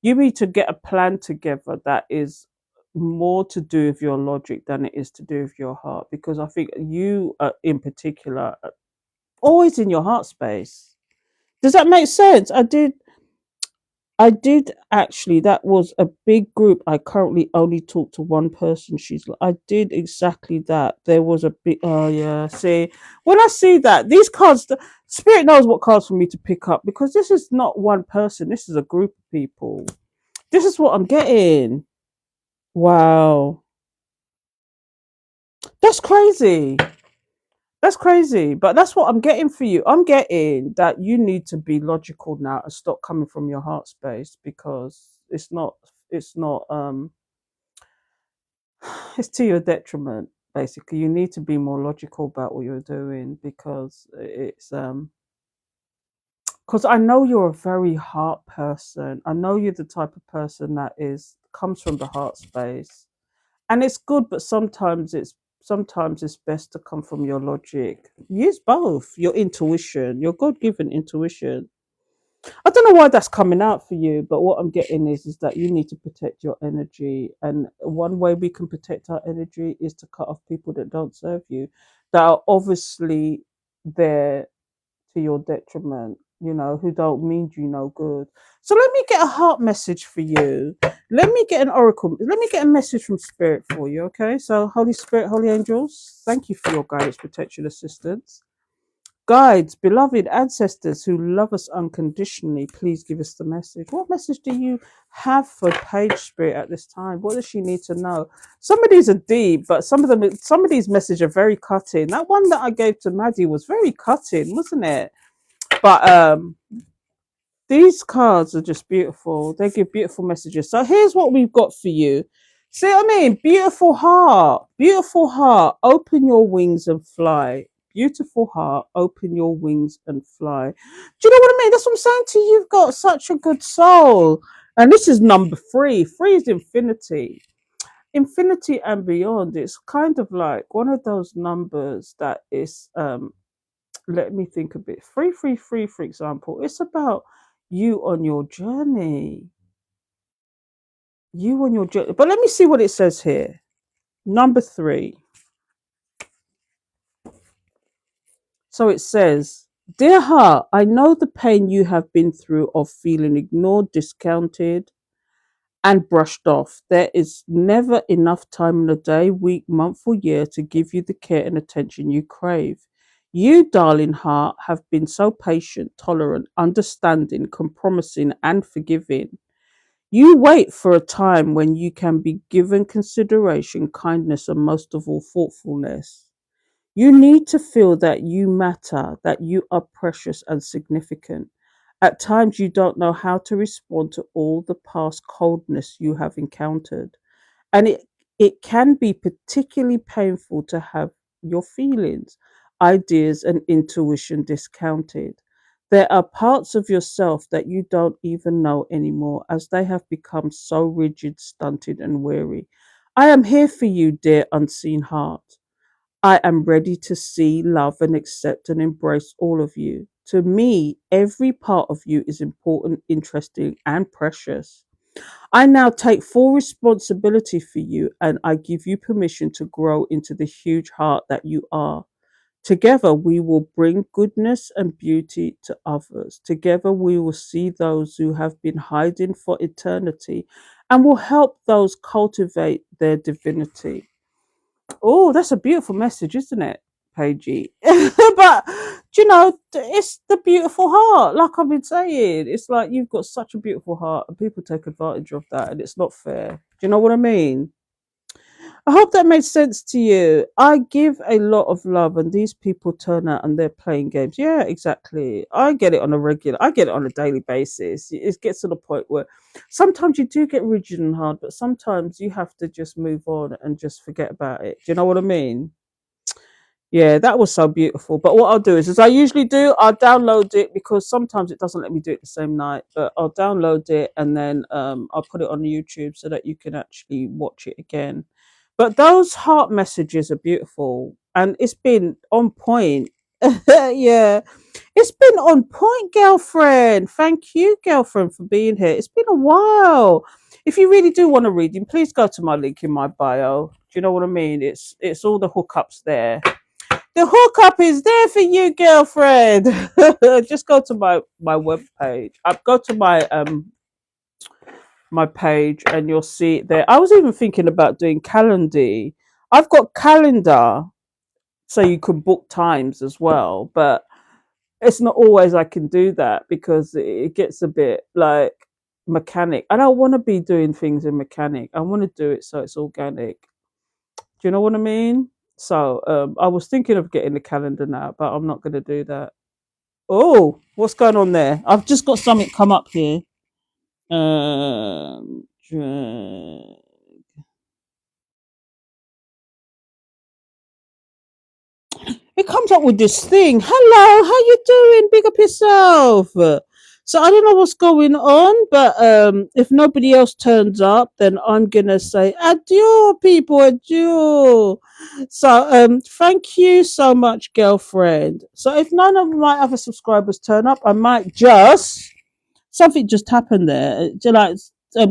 You need to get a plan together that is more to do with your logic than it is to do with your heart because I think you, in particular, always in your heart space. Does that make sense? I did. I did actually. That was a big group. I currently only talk to one person. I did exactly that. There was a big. Oh yeah. See, when I see that these cards, Spirit knows what cards for me to pick up because this is not one person. This is a group of people. This is what I'm getting. Wow, that's crazy. That's crazy, but that's what I'm getting for you. I'm getting that you need to be logical now and stop coming from your heart space because it's not it's to your detriment basically. You need to be more logical about what you're doing because I know you're a very heart person. I know you're the type of person that is comes from the heart space. And it's good, but sometimes it's best to come from your logic. Use both your intuition, your God-given intuition. I don't know why that's coming out for you, but what I'm getting is that you need to protect your energy, and one way we can protect our energy is to cut off people that don't serve you, that are obviously there to your detriment, who don't mean you no good. So let me get a heart message for you. Let me get an oracle. Let me get a message from Spirit for you, okay? So, Holy Spirit, Holy Angels, thank you for your guidance, protection, assistance. Guides, beloved ancestors who love us unconditionally, please give us the message. What message do you have for Paige Spirit at this time? What does she need to know? Some of these are deep, but some of these messages are very cutting. That one that I gave to Maddie was very cutting, wasn't it? But these cards are just beautiful. They give beautiful messages. So here's what we've got for you. See what I mean? Beautiful heart. Beautiful heart. Open your wings and fly. Beautiful heart. Open your wings and fly. Do you know what I mean? That's what I'm saying to you. You've got such a good soul. And this is number 3. 3 is infinity. Infinity and beyond. It's kind of like one of those numbers that is let me think a bit. 333, for example, it's about you on your journey. You on your journey. But let me see what it says here. Number 3. So it says, Dear heart, I know the pain you have been through of feeling ignored, discounted, and brushed off. There is never enough time in the day, week, month, or year to give you the care and attention you crave. You, darling heart, have been so patient, tolerant, understanding, compromising, and forgiving. You wait for a time when you can be given consideration, kindness, and most of all, thoughtfulness. You need to feel that you matter, that you are precious and significant. At times, you don't know how to respond to all the past coldness you have encountered. And it can be particularly painful to have your feelings, ideas, and intuition discounted. There are parts of yourself that you don't even know anymore as they have become so rigid, stunted, and weary. I am here for you, dear unseen heart. I am ready to see, love, and accept and embrace all of you. To me, every part of you is important, interesting, and precious. I now take full responsibility for you and I give you permission to grow into the huge heart that you are. Together, we will bring goodness and beauty to others. Together, we will see those who have been hiding for eternity and will help those cultivate their divinity. Oh, that's a beautiful message, isn't it, Paigey? But it's the beautiful heart. Like I've been saying, it's like you've got such a beautiful heart, and people take advantage of that, and it's not fair. Do you know what I mean? I hope that made sense to you. I give a lot of love, and these people turn out and they're playing games. Yeah, exactly. I get it on a daily basis. It gets to the point where sometimes you do get rigid and hard, but sometimes you have to just move on and just forget about it. Do you know what I mean? Yeah, that was so beautiful. But what I'll do is, as I usually do, I'll download it because sometimes it doesn't let me do it the same night. But I'll download it and then I'll put it on YouTube so that you can actually watch it again. But those heart messages are beautiful, and it's been on point. Yeah, it's been on point, girlfriend. Thank you, girlfriend, for being here. It's been a while. If you really do want to read him, please go to my link in my bio. Do you know what I mean? It's all the hookups there. The hookup is there for you, girlfriend. Just go to my web page. Go to my my page, and you'll see it there. I was even thinking about doing Calendly. I've got calendar, so you can book times as well, but it's not always I can do that because it gets a bit like mechanic. I don't want to be doing things in mechanic. I want to do it so it's organic. Do you know what I mean? So I was thinking of getting the calendar now, but I'm not going to do that. Oh, what's going on there? I've just got something come up here. Dra- it comes up with this thing. Hello, how you doing? Big up yourself. So I don't know what's going on, but if nobody else turns up, then I'm gonna say adieu, people, adieu. So thank you so much, girlfriend. So if none of my other subscribers turn up, I might just something just happened there. Like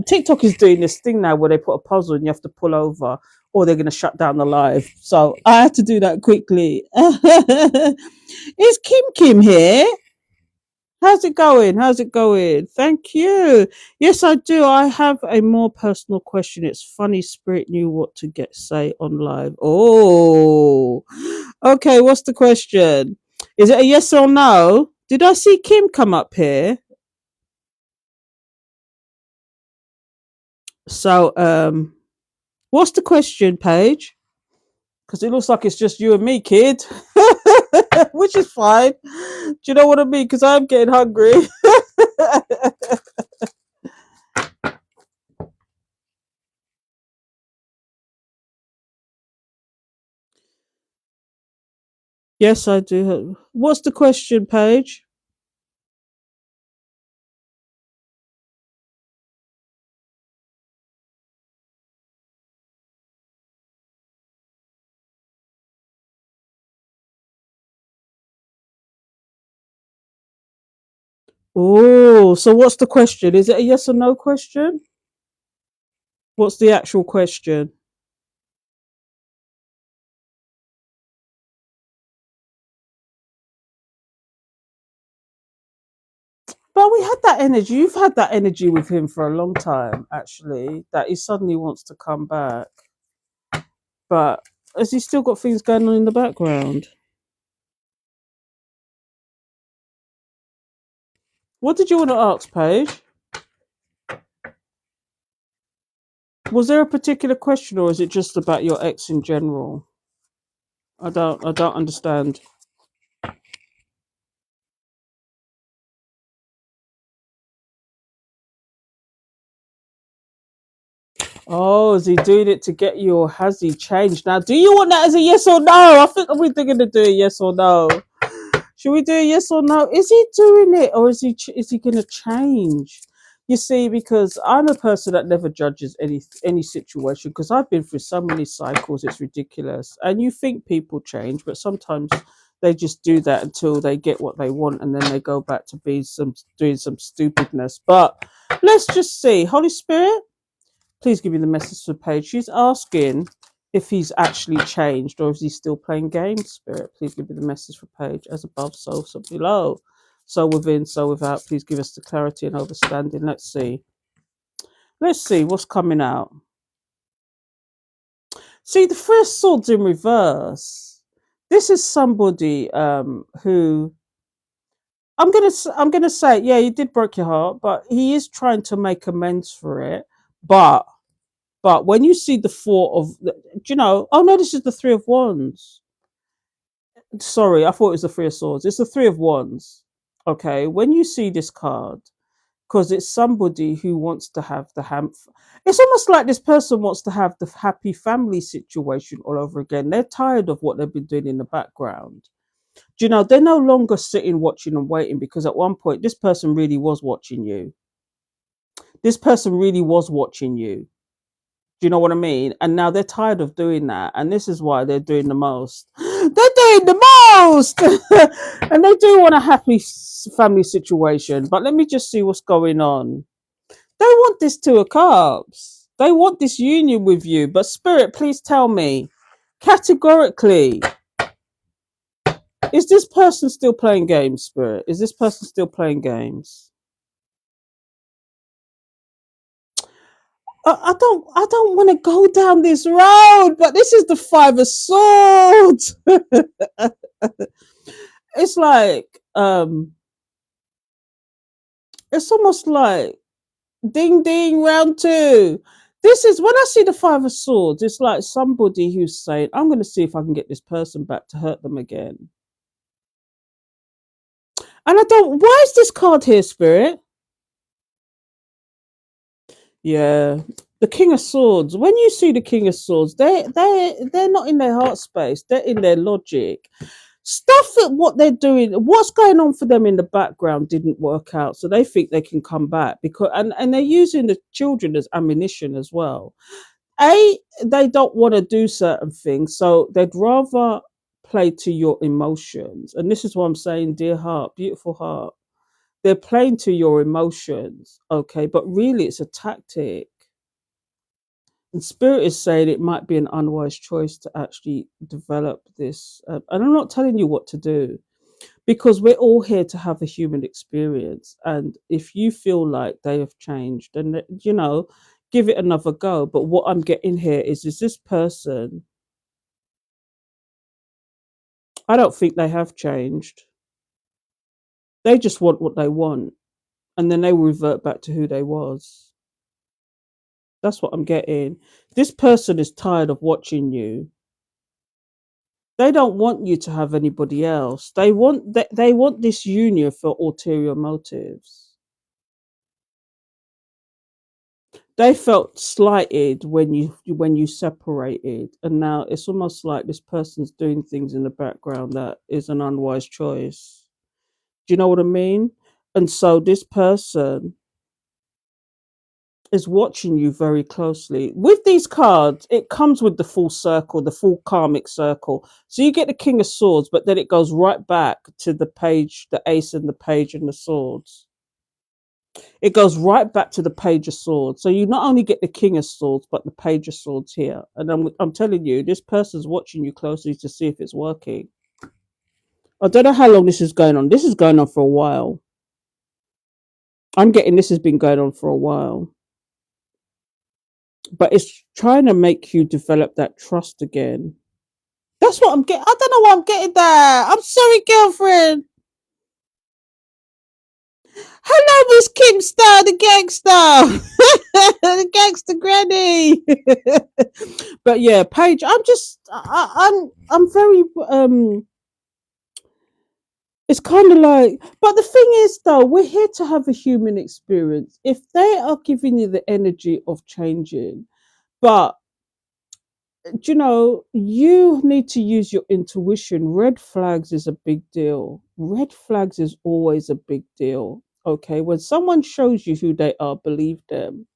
TikTok is doing this thing now where they put a puzzle and you have to pull over, or they're going to shut down the live. So I had to do that quickly. Is Kim here? How's it going? How's it going? Thank you. Yes, I do. I have a more personal question. It's funny Spirit knew what to get say on live. Oh, okay. What's the question? Is it a yes or no? Did I see Kim come up here? So, what's the question, Paige? Because it looks like it's just you and me, kid. Which is fine. Do you know what I mean? Because I'm getting hungry. Yes, I do. What's the question, Paige? Oh, so what's the question? Is it a yes or no question? What's the actual question? But we had that energy. You've had that energy with him for a long time, actually, that he suddenly wants to come back. But has he still got things going on in the background? What did you want to ask, Paige? Was there a particular question, or is it just about your ex in general? I don't understand. Oh, is he doing it to get you, or has he changed? Now, do you want that as a yes or no? I think we're going to do a yes or no. Should we do a yes or no? Is he doing it, or is he going to change? You see, because I'm a person that never judges any situation, because I've been through so many cycles, it's ridiculous. And you think people change, but sometimes they just do that until they get what they want, and then they go back to doing some stupidness. But let's just see. Holy Spirit, please give me the message to Paige. She's asking if he's actually changed or is he still playing games. Spirit, please give me the message for Paige. As above, so below. So within, so without. Please give us the clarity and understanding. Let's see. Let's see what's coming out. See, the first sword's in reverse. This is somebody who I'm gonna say, yeah, he did break your heart, but he is trying to make amends for it. But when you see the four of, do you know? Oh no, this is the three of wands. Sorry, I thought it was the three of swords. It's the three of wands. Okay, when you see this card, because it's somebody who wants to have it's almost like this person wants to have the happy family situation all over again. They're tired of what they've been doing in the background. Do you know? They're no longer sitting, watching, and waiting, because at one point this person really was watching you. This person really was watching you. Do you know what I mean? And now they're tired of doing that. And this is why they're doing the most. They're doing the most. And they do want a happy family situation. But let me just see what's going on. They want this Two of Cups. They want this union with you. But Spirit, please tell me categorically, is this person still playing games, Spirit? Is this person still playing games? I don't want to go down this road, but this is the Five of Swords. It's like it's almost like ding ding round two. This is when I see the Five of Swords, it's like somebody who's saying, I'm gonna see if I can get this person back to hurt them again. And I don't why is this card here, Spirit? Yeah. The King of Swords. When you see the King of Swords, they're not in their heart space, they're in their logic. Stuff that what they're doing, what's going on for them in the background didn't work out. So they think they can come back because and they're using the children as ammunition as well. They don't want to do certain things, so they'd rather play to your emotions. And this is what I'm saying, dear heart, beautiful heart. They're playing to your emotions, okay, but really it's a tactic. And Spirit is saying it might be an unwise choice to actually develop this. And I'm not telling you what to do because we're all here to have a human experience. And if you feel like they have changed, then, give it another go. But what I'm getting here is this person, I don't think they have changed. They just want what they want. And then they will revert back to who they was. That's what I'm getting. This person is tired of watching you. They don't want you to have anybody else. They want this union for ulterior motives. They felt slighted when you separated, and now it's almost like this person's doing things in the background that is an unwise choice. Do you know what I mean? And so this person is watching you very closely. With these cards, it comes with the full circle, the full karmic circle. So you get the King of Swords, but then it goes right back to the page, the Ace and the Page and the Swords. It goes right back to the Page of Swords. So you not only get the King of Swords, but the Page of Swords here. And I'm telling you, this person's watching you closely to see if it's working. I don't know how long this is going on. This is going on for a while. I'm getting this has been going on for a while. But it's trying to make you develop that trust again. That's what I'm getting. I don't know why I'm getting that. I'm sorry, girlfriend. Hello, Miss Kimstar, the gangster, the gangster granny. But yeah, Paige, I'm very It's kind of like, but the thing is, though, we're here to have a human experience. If they are giving you the energy of changing, but you need to use your intuition. Red flags is a big deal. Red flags is always a big deal. Okay, when someone shows you who they are, believe them.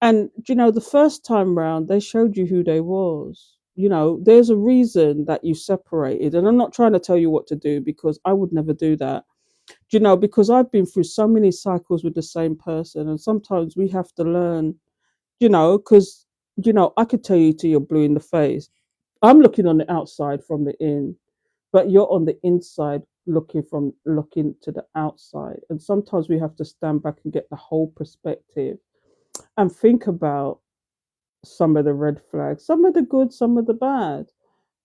And the first time round, they showed you who they was. There's a reason that you separated, and I'm not trying to tell you what to do because I would never do that. Because I've been through so many cycles with the same person, and sometimes we have to learn. Because I could tell you till you're blue in the face. I'm looking on the outside from the in, but you're on the inside looking to the outside. And sometimes we have to stand back and get the whole perspective and think about some of the red flags, some of the good, some of the bad.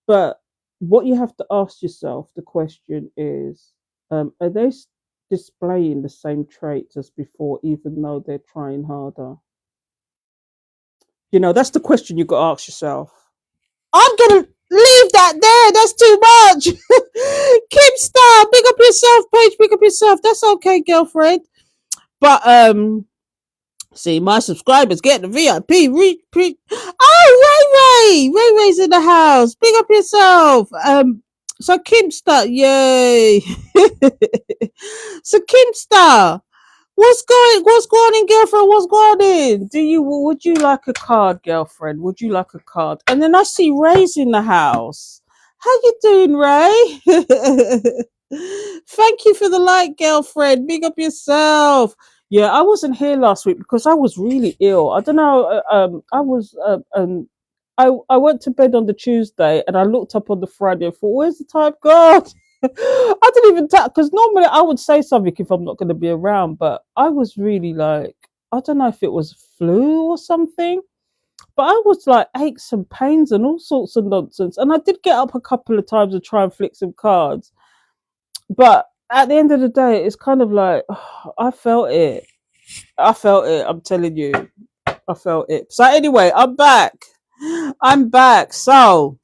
But what you have to ask yourself, the question is, are they displaying the same traits as before, even though they're trying harder? That's the question you got to ask yourself. I'm gonna leave that there. That's too much. Kim Star, big up yourself, Paige. Big up yourself. That's okay, girlfriend. But see, my subscribers get the VIP. Oh, Ray Ray's in the house. Big up yourself. So Kim Star, yay. So Kim Star, what's going on, girlfriend? What's going on? Would you like a card, girlfriend? Would you like a card? And then I see Ray's in the house. How you doing, Ray? Thank you for the like, girlfriend. Big up yourself. Yeah, I wasn't here last week because I was really ill. I don't know. I was. I went to bed on the Tuesday and I looked up on the Friday and thought, "Where's the time gone?" I didn't even because normally I would say something if I'm not going to be around, but I was really like I don't know if it was flu or something, but I was like aches and pains and all sorts of nonsense. And I did get up a couple of times and try and flick some cards. But at the end of the day, it's kind of like I felt it. I felt it. I'm telling you, I felt it. So anyway, I'm back. I'm back. So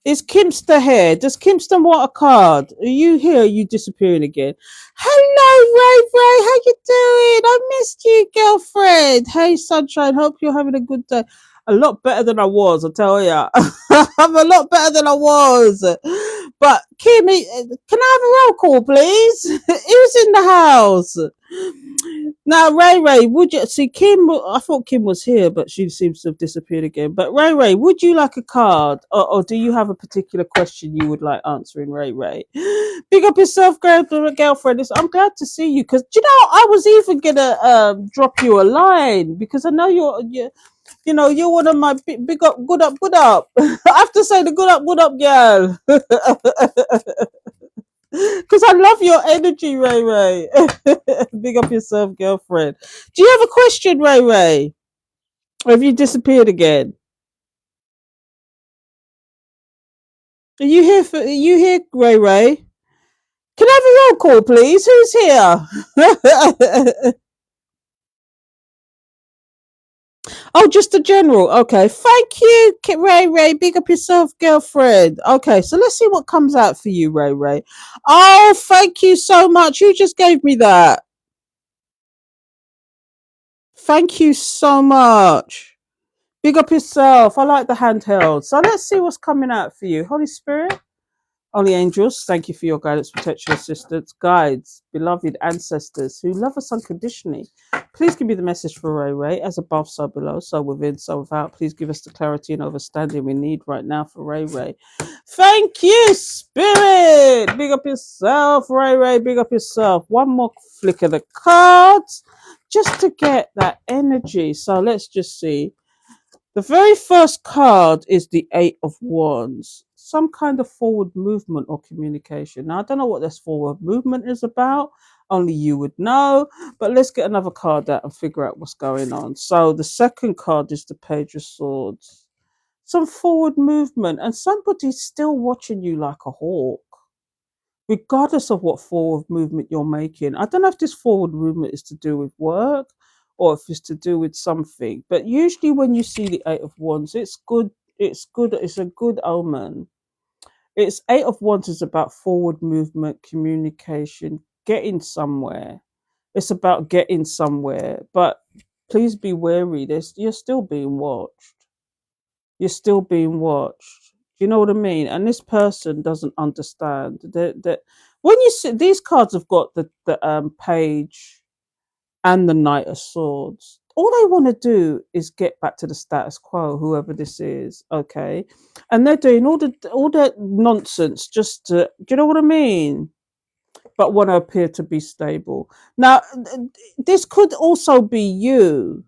is Kimster here? Does Kimster want a card? Are you here? Are you disappearing again? Hello, Ray Ray. How you doing? I missed you, girlfriend. Hey, sunshine. Hope you're having a good day. A lot better than I was, I tell ya. I'm a lot better than I was. But Kim, can I have a roll call, please? Who's in the house? Now, Ray Ray, would you see Kim? I thought Kim was here, but she seems to have disappeared again. But Ray Ray, would you like a card, or do you have a particular question you would like answering, Ray Ray? Big up yourself, girlfriend. I'm glad to see you because you know I was even gonna drop you a line because I know you know you're one of my big up, good up, good up. I have to say the good up, girl. Because I love your energy, Ray Ray. Big up yourself, girlfriend. Do you have a question, Ray Ray? Or have you disappeared again? Are you here Are you here, Ray Ray? Can I have a roll call, please? Who's here? Oh, just a general. Okay. Thank you, Ray Ray. Big up yourself, girlfriend. Okay, so let's see what comes out for you, Ray Ray. Oh, thank you so much. Who just gave me that? Thank you so much. Big up yourself. I like the handheld. So let's see what's coming out for you. Holy Spirit, holy angels, thank you for your guidance, protection, assistance, guides, beloved ancestors who love us unconditionally. Please give me the message for Ray Ray, as above, so below, so within, so without. Please give us the clarity and understanding we need right now for Ray Ray. Thank you, Spirit. Big up yourself, Ray Ray. Big up yourself. One more flick of the cards just to get that energy. So let's just see. The very first card is the Eight of Wands, some kind of forward movement or communication. Now, I don't know what this forward movement is about, only you would know, but let's get another card out and figure out what's going on. So, the second card is the Page of Swords, some forward movement, and somebody's still watching you like a hawk regardless of what forward movement you're making. I don't know if this forward movement is to do with work or if it's to do with something, but usually when you see the Eight of Wands, it's good. It's good. It's a good omen. It's Eight of Wands is about forward movement, communication, getting somewhere. It's about getting somewhere, but please be wary. You're still being watched. You're still being watched. Do you know what I mean? And this person doesn't understand that when you see these cards have got the page and the Knight of Swords. All they want to do is get back to the status quo, whoever this is, okay? And they're doing all the nonsense just to, do you know what I mean? But want to appear to be stable. Now, this could also be you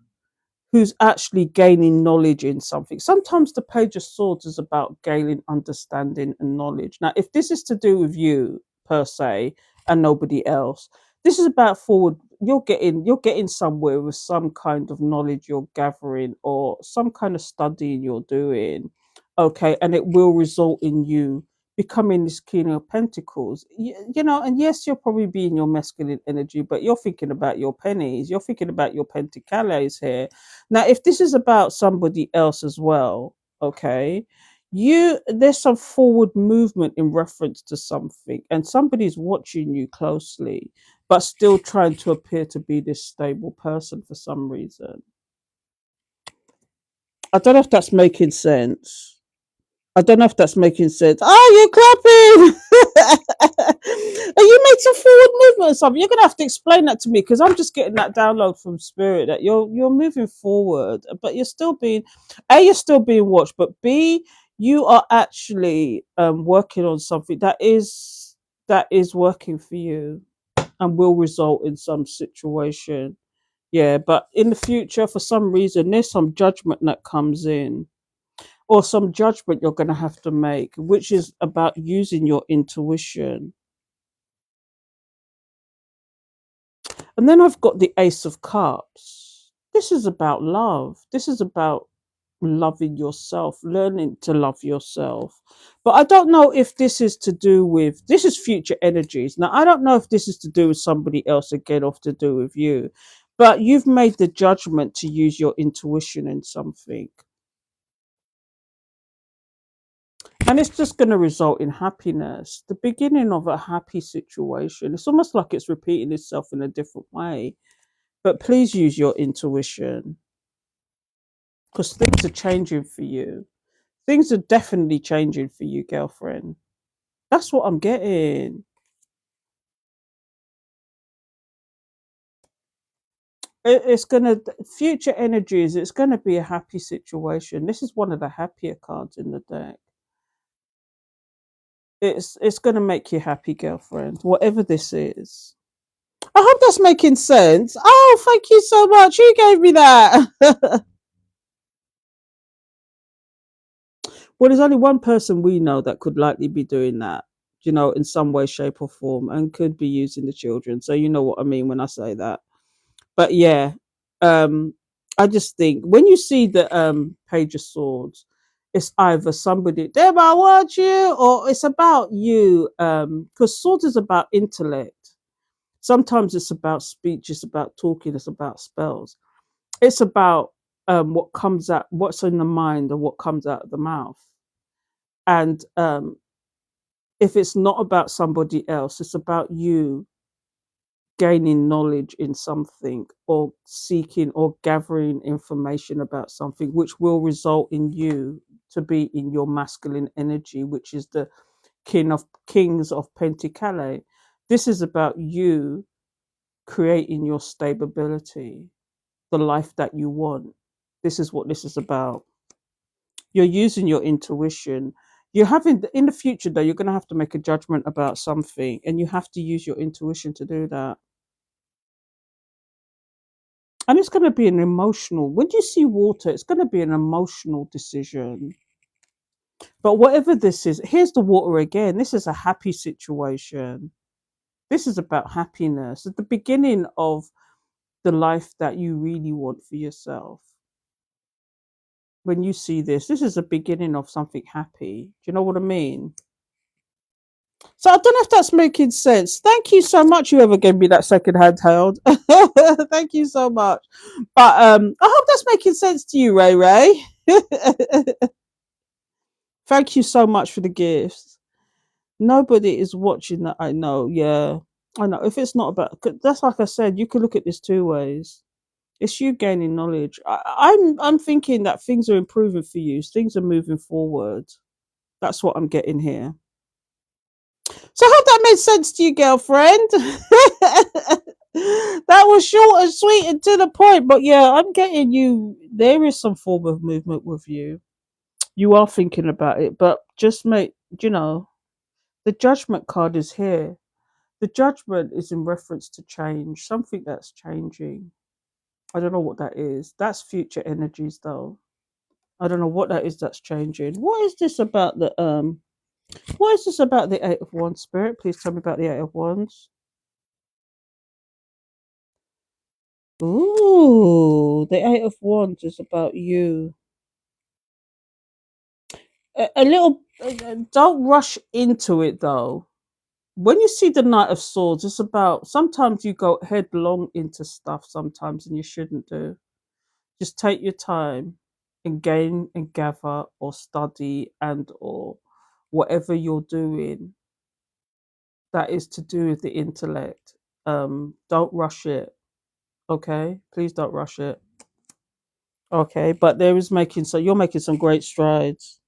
who's actually gaining knowledge in something. Sometimes the Page of Swords is about gaining understanding and knowledge. Now, if this is to do with you per se and nobody else, this is about forward. You're getting somewhere with some kind of knowledge you're gathering or some kind of studying you're doing. Okay, and it will result in you becoming this King of Pentacles. You know, and yes, you'll probably be in your masculine energy, but you're thinking about your pennies, you're thinking about your pentacles here. Now, if this is about somebody else as well, okay, there's some forward movement in reference to something, and somebody's watching you closely, but still trying to appear to be this stable person for some reason. I don't know if that's making sense. I don't know if that's making sense. Oh, you're clapping. And you made some forward movement or something. You're gonna have to explain that to me because I'm just getting that download from spirit that you're moving forward, but you're still being watched, but B, you are actually working on something that is working for you and will result in some situation. Yeah, but in the future, for some reason, there's some judgment that comes in or some judgment you're going to have to make, which is about using your intuition. And then I've got the Ace of Cups. This is about love. This is about loving yourself, learning to love yourself. But I don't know if this is to do with, this is future energies. Now, I don't know if this is to do with somebody else again or to do with you, but you've made the judgment to use your intuition in something. And it's just going to result in happiness, the beginning of a happy situation. It's almost like it's repeating itself in a different way. But please use your intuition because things are changing for you. Things are definitely changing for you, girlfriend. That's what I'm getting. It's gonna, future energies. It's gonna be a happy situation. This is one of the happier cards in the deck. It's gonna make you happy, girlfriend. Whatever this is. I hope that's making sense. Oh, thank you so much. Who gave me that? Well, there's only one person we know that could likely be doing that, in some way, shape, or form, and could be using the children. So you know what I mean when I say that. But yeah, um, I just think when you see the Page of Swords, it's either somebody, damn, I want you, or it's about you. Because swords is about intellect. Sometimes it's about speech, it's about talking, it's about spells. It's about what comes out, what's in the mind, and what comes out of the mouth. And if it's not about somebody else, it's about you gaining knowledge in something or seeking or gathering information about something, which will result in you to be in your masculine energy, which is the kings of Pentacale. This is about you creating your stability, the life that you want. This is what this is about. You're using your intuition. You're having, in the future though, you're going to have to make a judgment about something, and you have to use your intuition to do that. And it's going to be an emotional, when you see water, it's going to be an emotional decision. But whatever this is, here's the water again. This is a happy situation. This is about happiness at the beginning of the life that you really want for yourself. When you see this, this is a beginning of something happy. Do you know what I mean? So I don't know if that's making sense. Thank you so much, whoever gave me that second handheld. Thank you so much. But I hope that's making sense to you, Ray Ray. Thank you so much for the gifts. Nobody is watching that, I know. Yeah, I know. If it's not about, that's like I said, you can look at this two ways. It's you gaining knowledge. I'm thinking that things are improving for you. Things are moving forward. That's what I'm getting here. So I hope that made sense to you, girlfriend. That was short and sweet and to the point. But yeah, I'm getting you. There is some form of movement with you. You are thinking about it, but just make, the judgment card is here. The judgment is in reference to change, something that's changing. I don't know what that is. That's future energies, though. I don't know what that is that's changing. What is this about the What is this about the Eight of Wands, Spirit? Please tell me about the Eight of Wands. Ooh, the Eight of Wands is about you. A little. Don't rush into it, though. When you see the Knight of Swords, it's about, sometimes you go headlong into stuff sometimes, and you shouldn't do. Just take your time and gain and gather or study and or whatever you're doing that is to do with the intellect. Don't rush it. Okay, please don't rush it. Okay, but there is making, so you're making some great strides.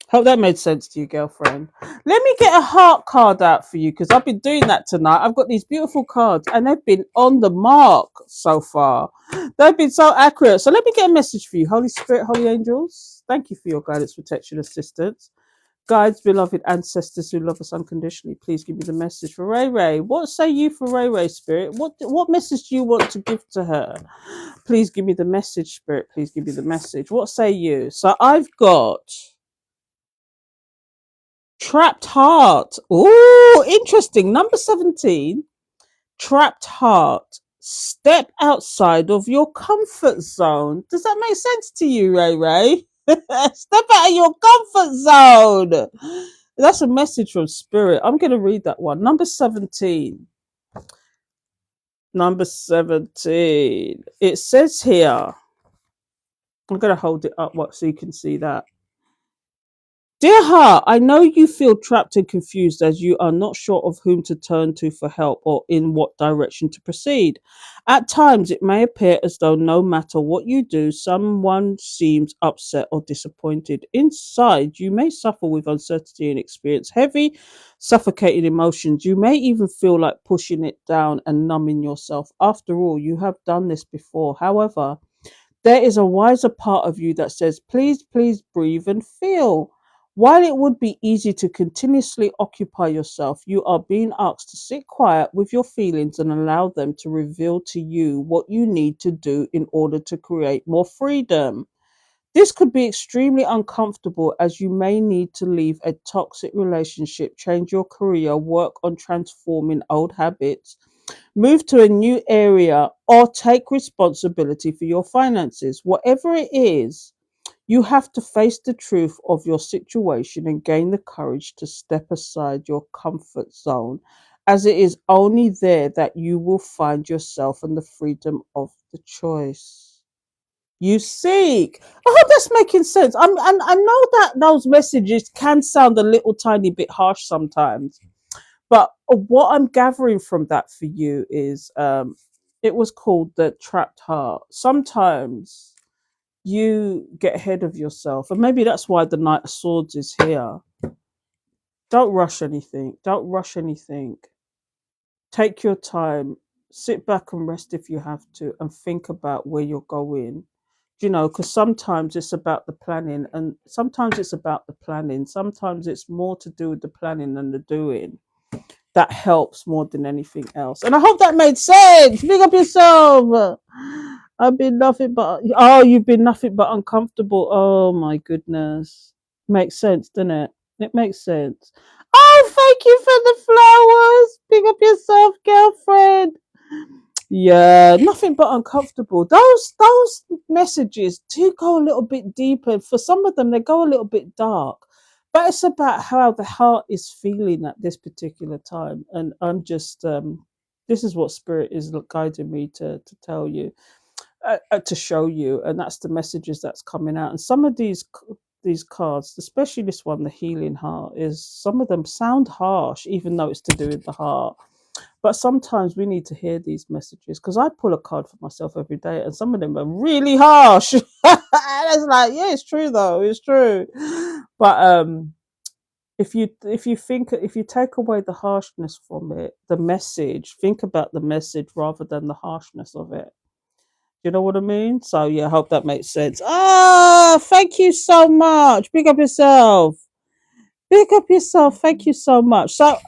Hope that made sense to you, girlfriend. Let me get a heart card out for you because I've been doing that tonight. I've got these beautiful cards and they've been on the mark so far. They've been so accurate. So let me get a message for you. Holy Spirit, Holy Angels, thank you for your guidance, protection, assistance. Guides, beloved ancestors who love us unconditionally, please give me the message for Ray Ray. What say you for Ray Ray, Spirit? What message do you want to give to her? Please give me the message, Spirit. Please give me the message. What say you? So I've got Trapped Heart. Oh, interesting. Number 17. trapped heart. Step outside of your comfort zone. Does that make sense to you, Ray Ray? Step out of your comfort zone. That's a message from Spirit. I'm going to read that one. Number 17. Number 17. It says here, I'm going to hold it up so you can see that. Dear heart, I know you feel trapped and confused as you are not sure of whom to turn to for help or in what direction to proceed. At times, it may appear as though no matter what you do, someone seems upset or disappointed. Inside, you may suffer with uncertainty and experience heavy, suffocating emotions. You may even feel like pushing it down and numbing yourself. After all, you have done this before. However, there is a wiser part of you that says, please, please breathe and feel. While it would be easy to continuously occupy yourself, you are being asked to sit quiet with your feelings and allow them to reveal to you what you need to do in order to create more freedom. This could be extremely uncomfortable as you may need to leave a toxic relationship, change your career, work on transforming old habits, move to a new area, or take responsibility for your finances. Whatever it is, you have to face the truth of your situation and gain the courage to step aside your comfort zone, as it is only there that you will find yourself and the freedom of the choice you seek. I hope that's making sense. And I know that those messages can sound a little tiny bit harsh sometimes, but what I'm gathering from that for you is it was called the trapped heart. Sometimes you get ahead of yourself, and maybe that's why the Knight of Swords is here. Don't rush anything. Don't rush anything. Take your time. Sit back and rest if you have to, and think about where you're going. Because sometimes it's about the planning, and sometimes it's about the planning. Sometimes it's more to do with the planning than the doing. That helps more than anything else. And I hope that made sense. Big up yourself. I've been nothing but you've been nothing but uncomfortable. Oh my goodness. Makes sense, doesn't it? It makes sense. Oh, thank you for the flowers. Big up yourself, girlfriend. Yeah, nothing but uncomfortable. Those messages do go a little bit deeper. For some of them, they go a little bit dark. But it's about how the heart is feeling at this particular time. And I'm just this is what spirit is guiding me to tell you, to show you, and that's the messages that's coming out. And some of these cards, especially this one, the healing heart, is some of them sound harsh, even though it's to do with the heart. But sometimes we need to hear these messages, because I pull a card for myself every day, and some of them are really harsh. And it's like, yeah, it's true though, it's true. But if you take away the harshness from it, the message, think about the message rather than the harshness of it. You know what I mean? So yeah, I hope that makes sense. Ah, thank you so much. Big up yourself. Big up yourself. Thank you so much. So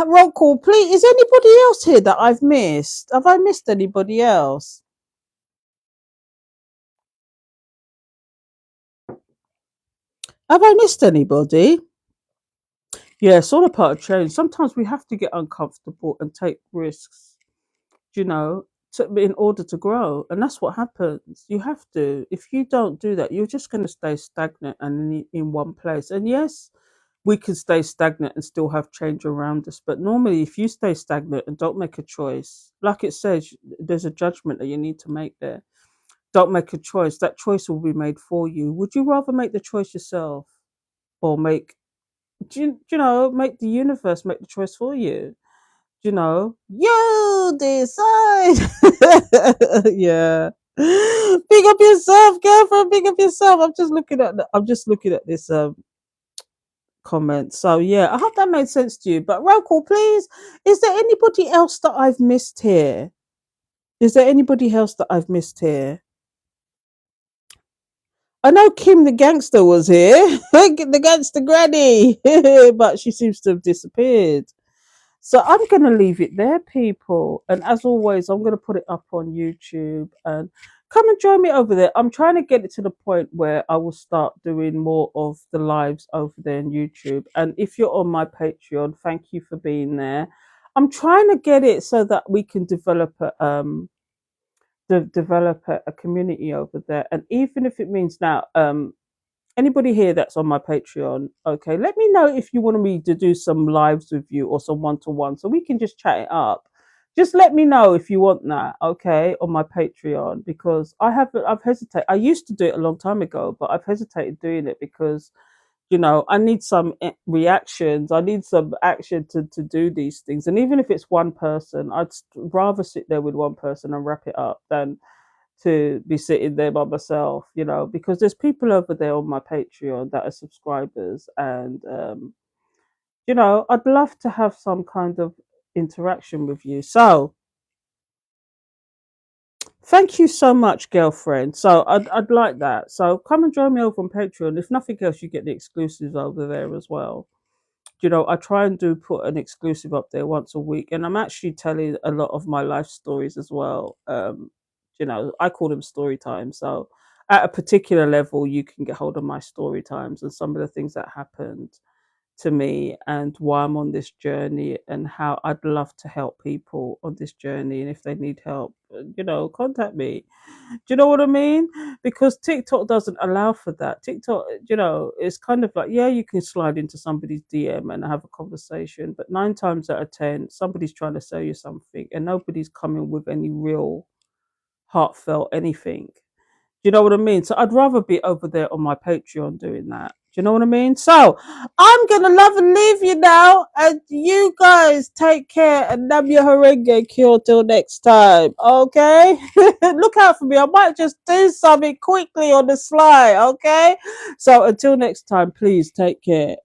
roll call, please. Is anybody else here that I've missed? Have I missed anybody else? Have I missed anybody? Yeah, it's all a part of change. Sometimes we have to get uncomfortable and take risks, you know, in order to grow. And that's what happens. You have to. If you don't do that, you're just going to stay stagnant and in one place. And yes, we can stay stagnant and still have change around us. But normally, if you stay stagnant and don't make a choice, like it says, there's a judgment that you need to make there. Don't make a choice. That choice will be made for you. Would you rather make the choice yourself, or make the universe make the choice for you? You decide. Yeah. Big up yourself, girlfriend. Big up yourself. I'm just looking at this comment. So yeah, I hope that made sense to you. But roll call, please. Is there anybody else that I've missed here? Is there anybody else that I've missed here? I know Kim the gangster was here, the gangster granny, but she seems to have disappeared. So I'm going to leave it there, people. And as always, I'm going to put it up on YouTube, and come and join me over there. I'm trying to get it to the point where I will start doing more of the lives over there on YouTube. And if you're on my Patreon, thank you for being there. I'm trying to get it so that we can develop a community over there, and even if it means now, anybody here that's on my Patreon, okay, let me know if you want me to do some lives with you or some one to one, so we can just chat it up. Just let me know if you want that, okay, on my Patreon, because I've hesitated. I used to do it a long time ago, but I've hesitated doing it because I need some reactions. I need some action to do these things. And even if it's one person, rather sit there with one person and wrap it up than to be sitting there by myself, because there's people over there on my Patreon that are subscribers. And, I'd love to have some kind of interaction with you. So thank you so much, girlfriend. So I'd like that. So come and join me over on Patreon. If nothing else, you get the exclusives over there as well. I try and do put an exclusive up there once a week, and I'm actually telling a lot of my life stories as well. I call them story times. So at a particular level, you can get hold of my story times and some of the things that happened to me and why I'm on this journey and how I'd love to help people on this journey. And if they need help, contact me. Do you know what I mean? Because TikTok doesn't allow for that. TikTok, is kind of like, yeah, you can slide into somebody's DM and have a conversation, but 9 times out of 10, somebody's trying to sell you something and nobody's coming with any real heartfelt anything. Do you know what I mean? So I'd rather be over there on my Patreon doing that. Do you know what I mean? So I'm gonna love and leave you now, and you guys take care and nab your haringe cure till next time. Okay? Look out for me. I might just do something quickly on the sly. Okay? So until next time, please take care.